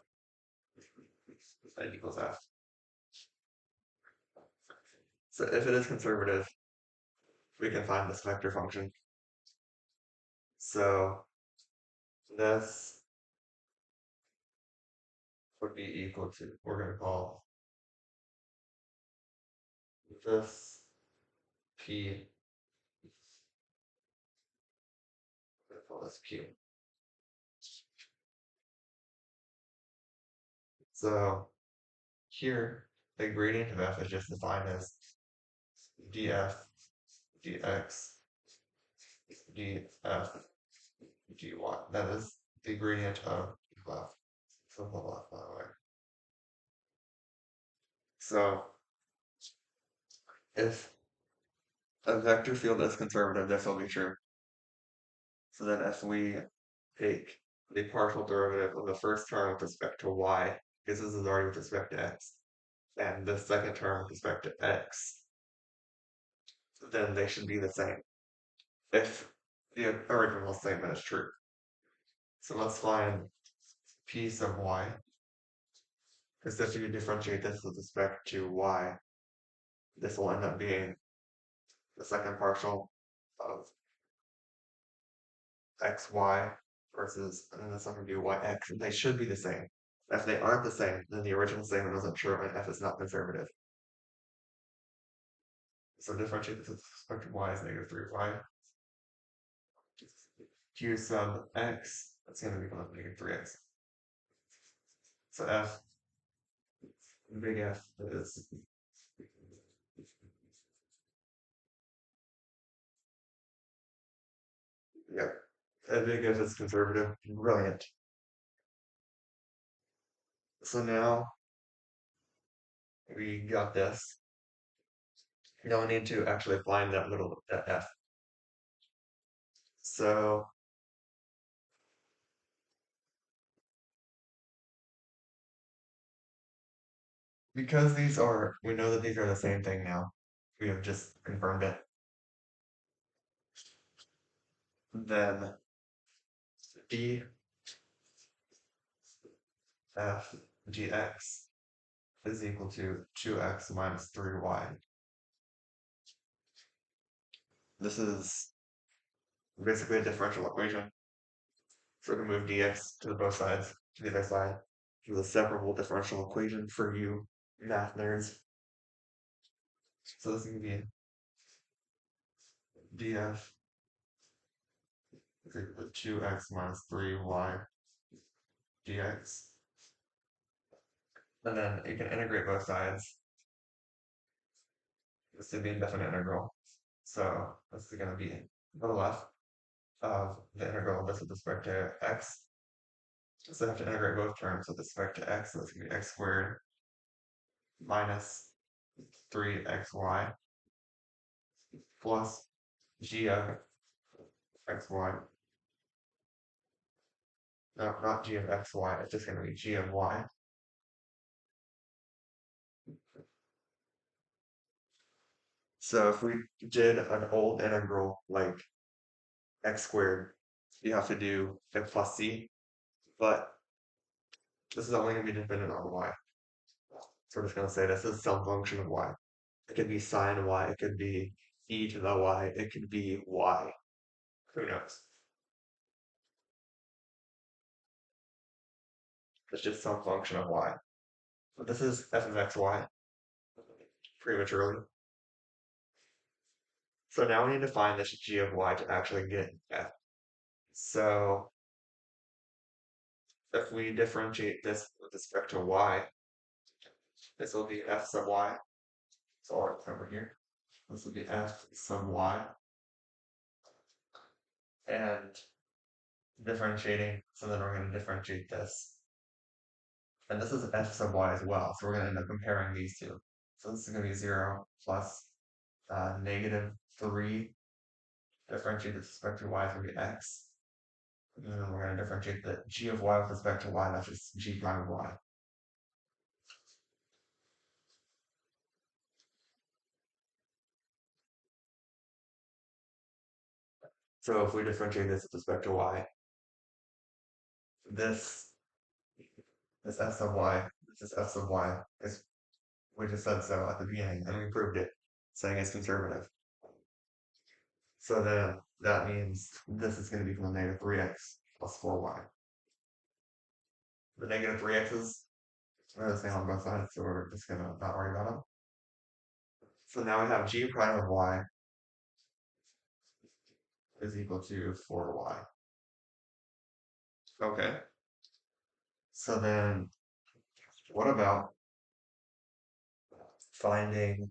that equals f. So if it is conservative, we can find this vector function. So this would be equal to, we're going to call this p, we're going to call this q. So here, the gradient of f is just defined as df, dx, df, dy. That is the gradient of left. So the left, by the way. So if a vector field is conservative, this will be true. So then if we take the partial derivative of the first term with respect to y, because this is already with respect to x, and the second term with respect to x, then they should be the same if the original statement is true. So let's find p sub y, because if you differentiate this with respect to y, this will end up being the second partial of xy versus, and then this one would be yx, and they should be the same. If they aren't the same, then the original statement wasn't true and f is not conservative. So differentiate this with respect to y is negative 3y. Q sub x, that's going to become negative 3x. So f, big F is, yep, a big F is conservative. Brilliant. So now we got this. Now we need to actually find that F. So because these are, we know that these are the same thing now. We have just confirmed it. Then d f dx is equal to 2x minus 3y. This is basically a differential equation. So we're going to move dx to the both sides, to the other side. To a separable differential equation for you math nerds. So this is going to be df is equal to 2x minus 3y dx. And then you can integrate both sides. This is the indefinite integral. So this is going to be to the left of the integral of this with respect to x. So I have to integrate both terms with respect to x, so it's going to be x squared minus 3xy plus g of xy. No, not g of xy, it's just going to be g of y. So if we did an old integral like x squared, you have to do a plus c, but this is only going to be dependent on y. So we're just going to say this is some function of y. It could be sine y, it could be e to the y, it could be y. Who knows? It's just some function of y. But this is f of xy prematurely. So now we need to find this g of y to actually get f. So if we differentiate this with respect to y, this will be f sub y. So I'll write over here. This will be f sub y. And differentiating, so then we're going to differentiate this. And this is f sub y as well, so we're going to end up comparing these two. So this is going to be 0 plus negative 3 differentiated with respect to y is going to be x. And then we're going to differentiate the g of y with respect to y, that's just g prime of y. So if we differentiate this with respect to y, this is f sub y, this is f sub y, is we just said so at the beginning, and we proved it, saying it's conservative. So then that means this is going to become negative 3x plus 4y. The negative 3x's are the same on both sides, so we're just going to not worry about them. So now we have g prime of y is equal to 4y. Okay. So then what about finding,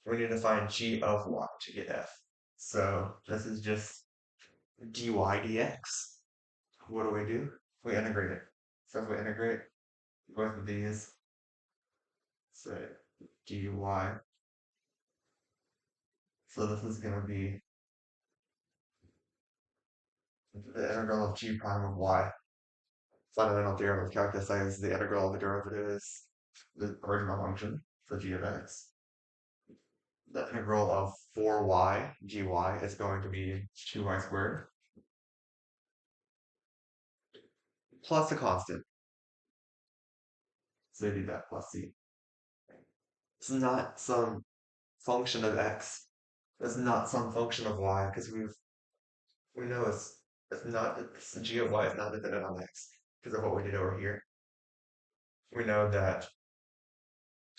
we need to find g of y to get f. So this is just dy dx. What do? We integrate it. So if we integrate both of these, say dy, so this is going to be the integral of g prime of y. Fundamental theorem of calculus says the integral of the derivative is the original function, so g of x. The integral of 4y gy is going to be 2y squared plus a constant. So they do that plus c. It's not some function of x. It's not some function of y because we know it's not, it's g of y is not dependent on x because of what we did over here. We know that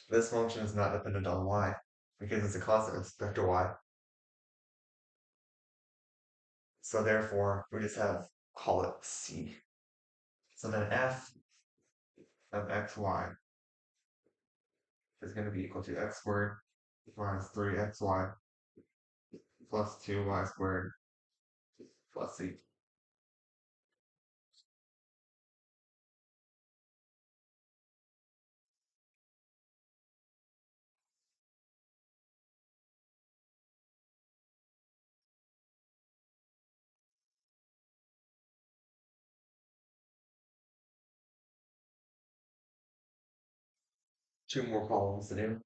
this function is not dependent on y because it's a constant with respect to y. So therefore, we just have, call it c. So then f of xy is going to be equal to x squared minus 3xy plus 2y squared plus c. Two more columns to do.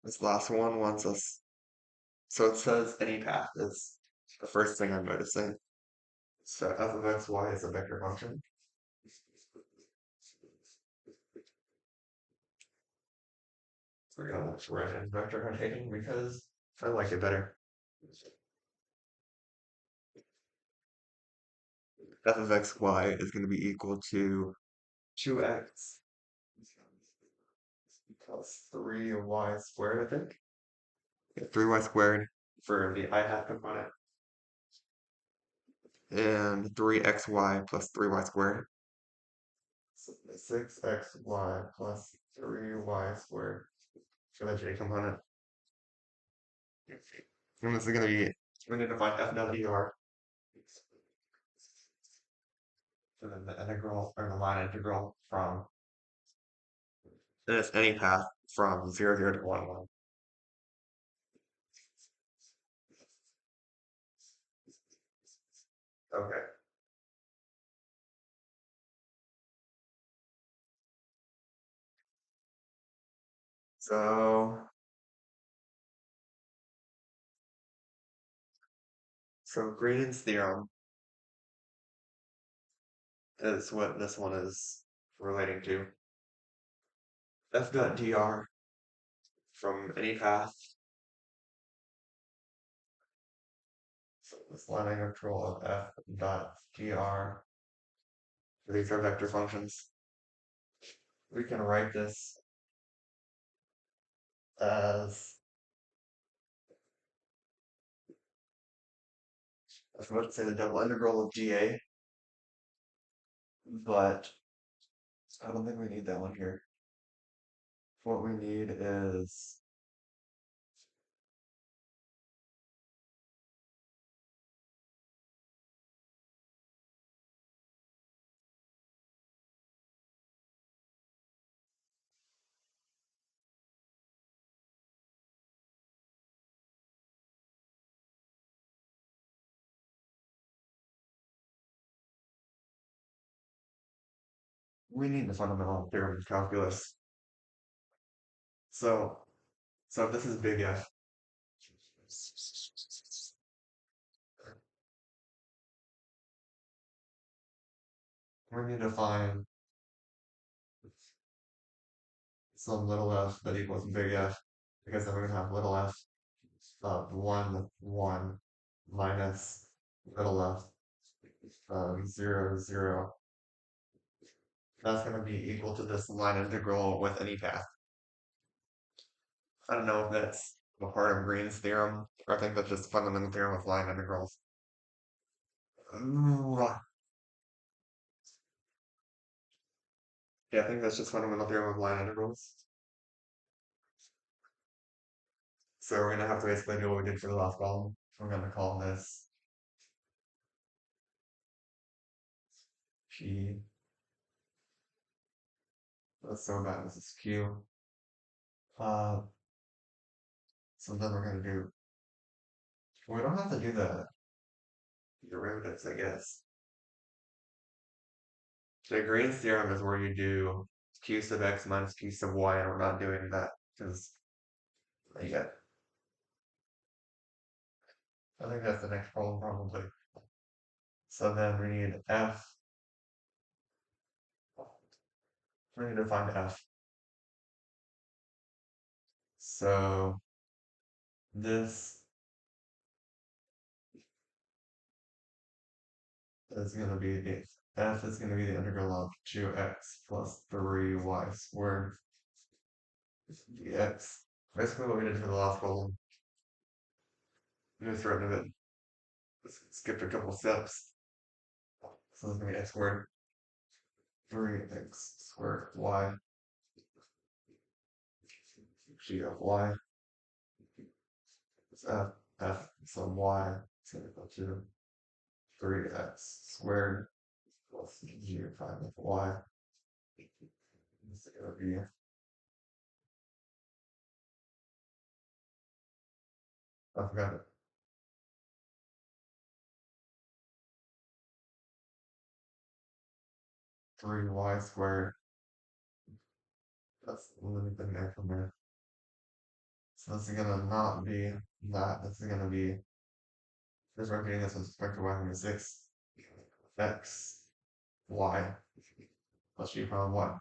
This last one wants us, so it says any path is the first thing I'm noticing. So f of xy is a vector function. So we're gonna write in vector notation because I like it better. f of xy is going to be equal to 2x plus 3y squared, I think. Yeah, 3y squared for the I hat component, and 3xy plus 3y squared. So 6xy plus 3y squared for the j component. And this is going to be, we're going to find f dot dr. So then the integral, or the line integral from, this any path from 0, 0 to 1, 1. Okay. So, Green's theorem is what this one is relating to. F dot dr from any path. So this line integral of f dot dr. These are vector functions. We can write this as, I was about to say the double integral of dA, but I don't think we need that one here. What we need is we need the fundamental theorem of calculus. So if this is big F, we need to find some little f that equals big F, because then we're going to have little f of 1, 1 minus little f of 0, 0. That's going to be equal to this line integral with any path. I don't know if that's a part of Green's theorem, or I think that's just fundamental theorem of line integrals. Yeah, I think that's just fundamental theorem of line integrals. So we're gonna have to basically do what we did for the last problem. We're gonna call this P. That's so bad. This is Q. Uh, so then we're gonna do. We don't have to do the derivatives, I guess. The Green's theorem is where you do Q sub x minus Q sub y, and we're not doing that because yeah, I think that's the next problem probably. So then we need F. We need to find F. So this is going to be the f is going to be the integral of 2x plus 3y squared dx. Basically what we did for the last problem. We just wrote it. Skipped a couple steps. So it's going to be x squared 3x squared y g of y is f sum y is going to equal to 3x squared plus g of 5 of y. This is going to be, I forgot it. 3y squared. That's literally the there from there. So this is gonna not be that. This is gonna be just rotating this with respect to y minus 6 x y plus g prime 1.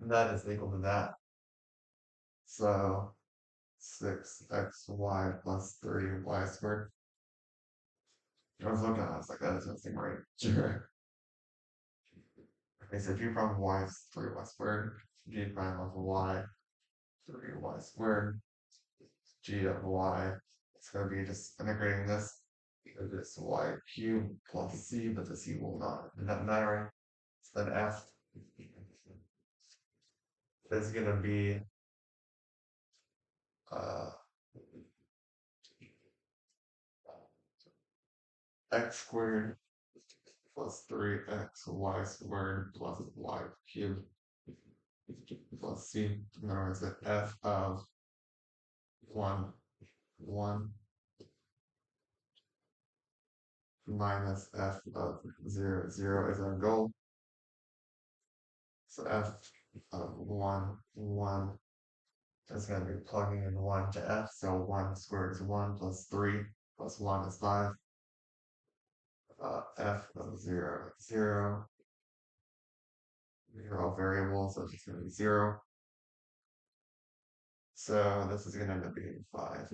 And that is equal to that. So 6xy plus 3y squared. I was looking at it, I was like, that doesn't seem right. Sure. Okay, so g prime of y is 3y squared. G prime of y, 3y squared. G of y, it's going to be just integrating this. Because it's y cubed plus c, but the c will not end up mattering. So then f is going to be uh, x squared plus 3xy squared plus y cubed plus c. In other words, that f of 1, 1 minus f of 0, 0 is our goal. So f of 1, 1 is going to be plugging in 1 to f. So 1 squared is 1 plus 3 plus 1 is 5. F of 0, 0. These are all variables, so it's just going to be 0. So this is going to end up being 5.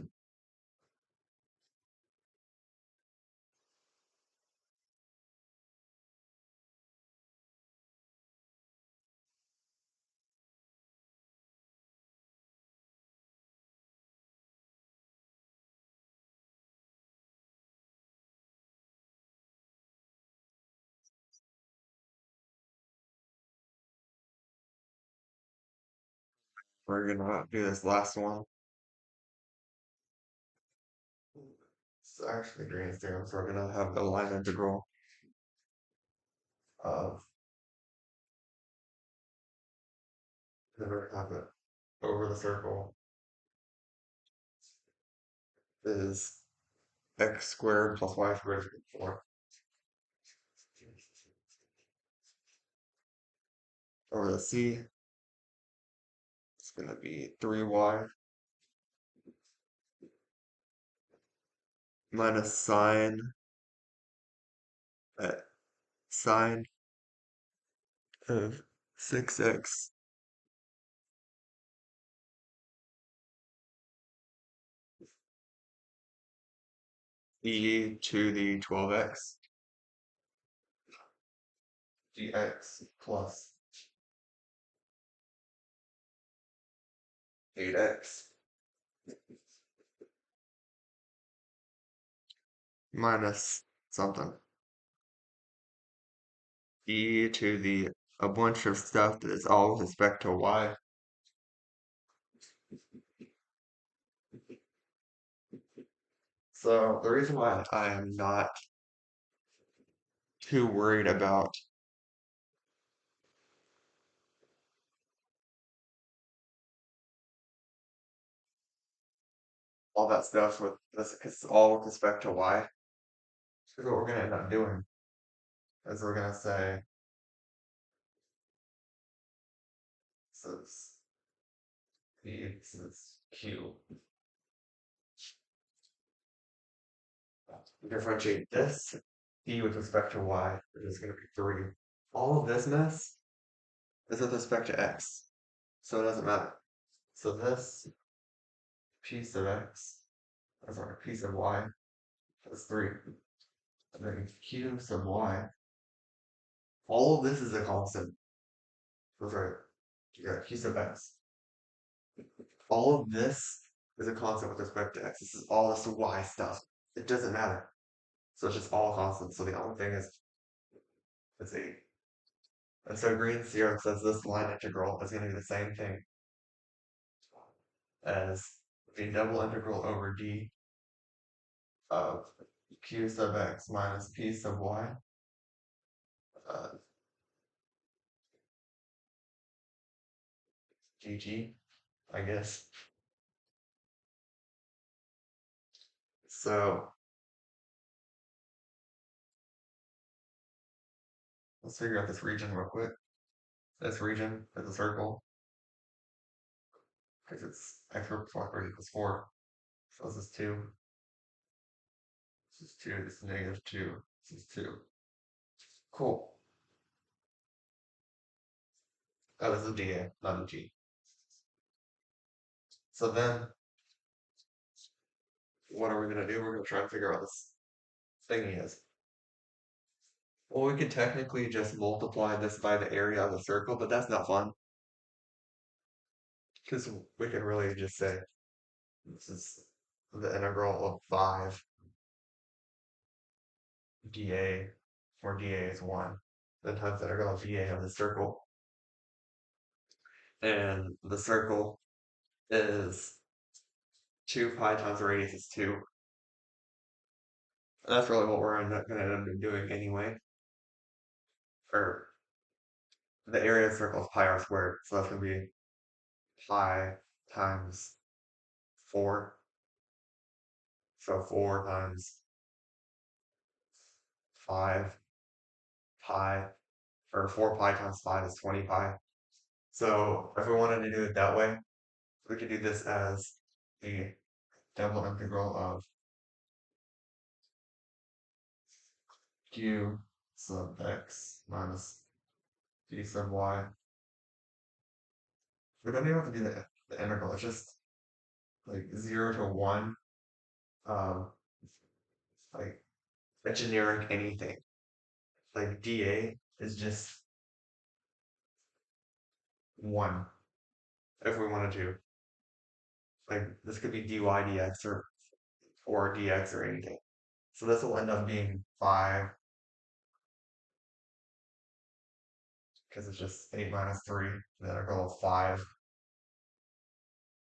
We're going to do this last one. It's actually Green's theorem, so we're going to have the line integral of, never have it over the circle is x squared plus y squared is 4. Over the c, it's going to be 3y minus uh, sine of 6x e to the 12x dx plus 8x minus something e to the a bunch of stuff that is all with respect to y. So the reason why I am not too worried about all that stuff with this, because it's all with respect to y, is what we're going to end up doing is we're going to say this is q. Differentiate this d with respect to y, which is going to be 3. All of this mess is with respect to x, so it doesn't matter. So this piece of x, sorry, piece of y is 3. And then q sub y, all of this is a constant. That's right. You got q sub x. All of this is a constant with respect to x. This is all this y stuff. It doesn't matter. So it's just all constant. So the only thing is it's 8. And so Green's theorem says this line integral is going to be the same thing as the double integral over d of q sub x minus p sub y uh, dt, I guess. So let's figure out this region real quick. This region is a circle because it's x equals 4. So this is 2. This is 2. This is negative 2. This is 2. Cool. That is a dA, not a g. So then, what are we going to do? We're going to try and figure out this thingy is. Well, we could technically just multiply this by the area of the circle, but that's not fun. Because we can really just say this is the integral of 5 dA, where dA is 1, then times the integral of dA of the circle. And the circle is 2 pi times the radius is 2. And that's really what we're going to end up doing anyway. Or the area of the circle is pi r squared, so that's going to be pi times 4. So 4 times 5 pi, or 4 pi times 5 is 20 pi. So if we wanted to do it that way, we could do this as the double integral of q sub x minus d sub y. We don't even have to do the integral, it's just like 0 to 1, um, like a generic anything. Like dA is just 1 if we wanted to. Like this could be dy dx or dx or anything. So this will end up being 5 because it's just 8 minus 3, the integral of 5.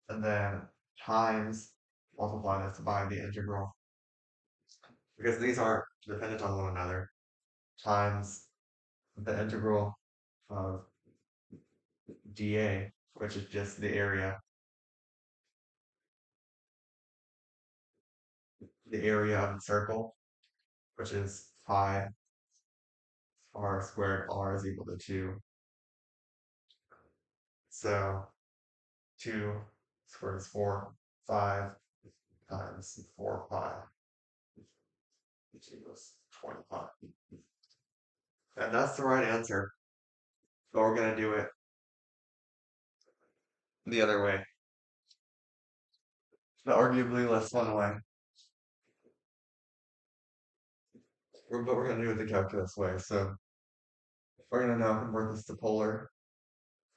And then times, multiply this by the integral, because these are dependent on one another, times the integral of dA, which is just the area of the circle, which is pi r squared. R is equal to 2. So 2 squared is 4. 5 times 4 pi, which equals 20 pi. And that's the right answer. But we're going to do it the other way, the arguably less fun way. But we're going to do it the calculus way. So we're going to now convert this to polar.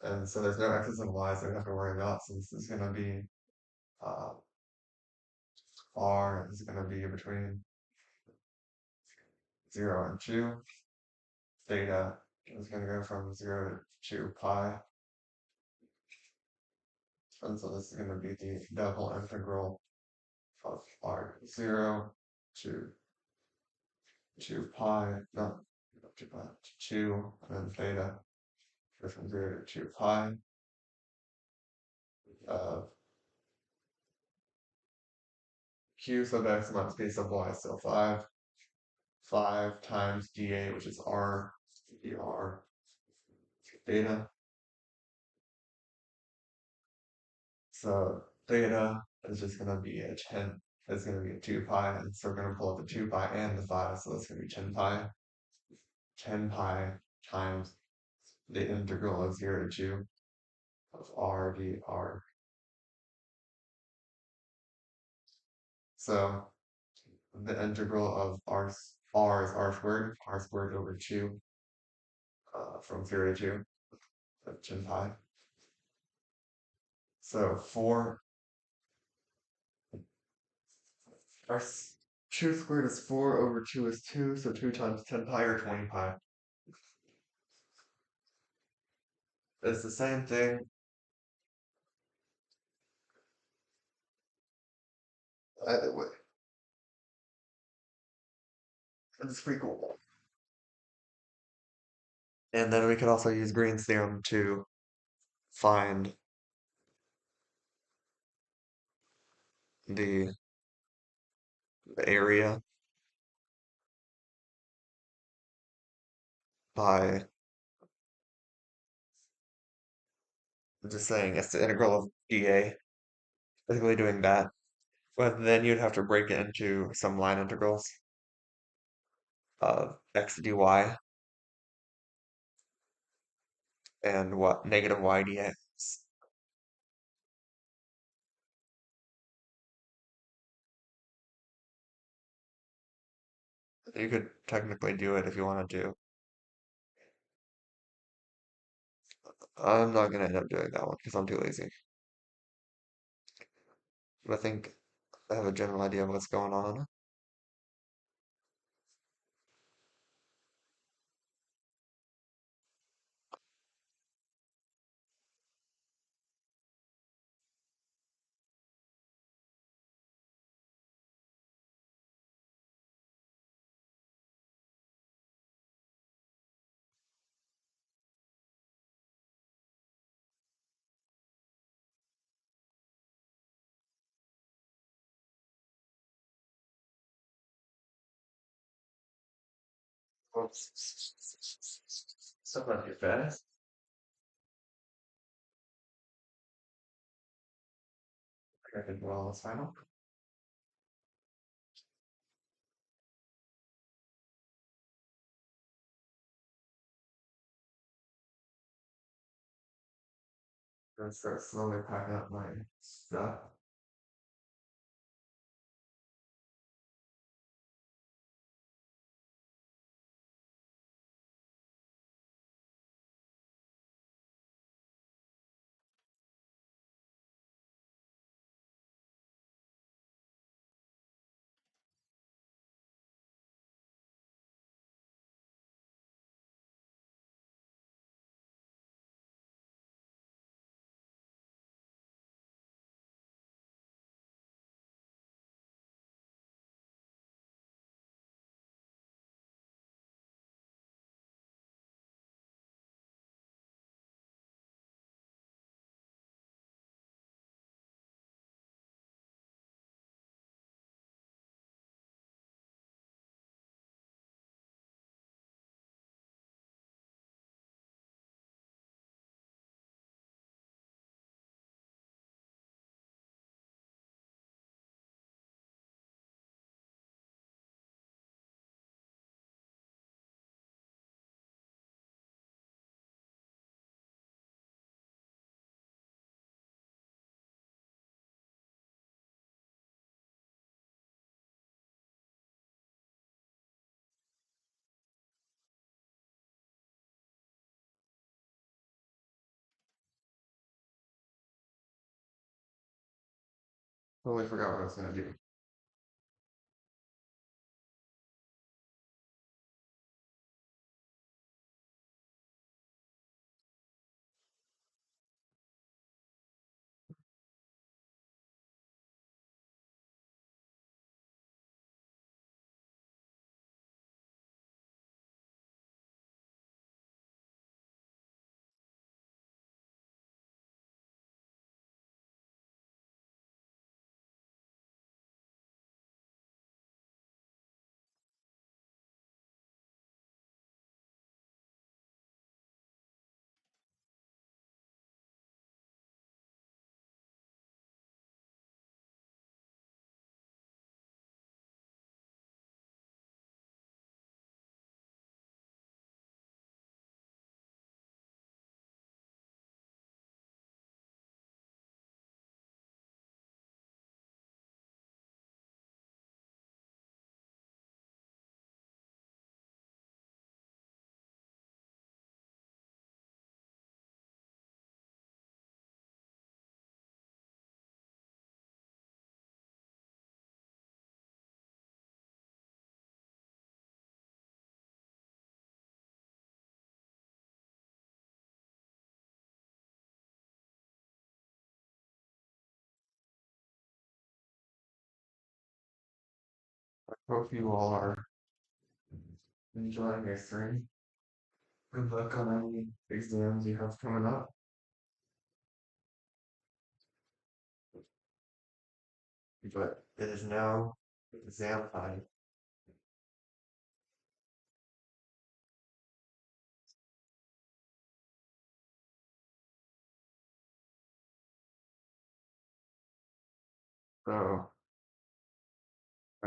And so there's no x's and y's that we have to worry about, since this is going to be uh, r is going to be between 0 and 2. Theta is going to go from 0 to 2 pi. And so this is going to be the double integral of r0 to 2 pi, not 2 pi, to 2, and then theta goes from 0 to 2 pi. Q sub x minus p sub y is still 5. 5 times dA, which is r dr theta. So theta is just going to be a 10. It's going to be a 2 pi, and so we're going to pull up the 2 pi and the 5, so it's going to be 10 pi. 10 pi times the integral of 0 to 2 of r dr. So the integral of r is r squared over 2 from 0 to 2 of 10 pi. So 4 r 2 squared is 4 over 2 is 2, so 2 times 10 pi or 20 pi. It's the same thing. Either way. It's pretty cool. And then we could also use Green's theorem to find the area by just saying it's the integral of dA, basically doing that. But then you'd have to break it into some line integrals of x dy and what negative y dx. You could technically do it if you wanted to. I'm not gonna end up doing that one because I'm too lazy. But I think I have a general idea of what's going on. Oops. Someone too fast. I did well this final. I'm gonna start slowly packing up my stuff. Totally forgot what I was gonna do. Hope you all are enjoying your stream. Good luck on any exams you have coming up. But it is now exam time. So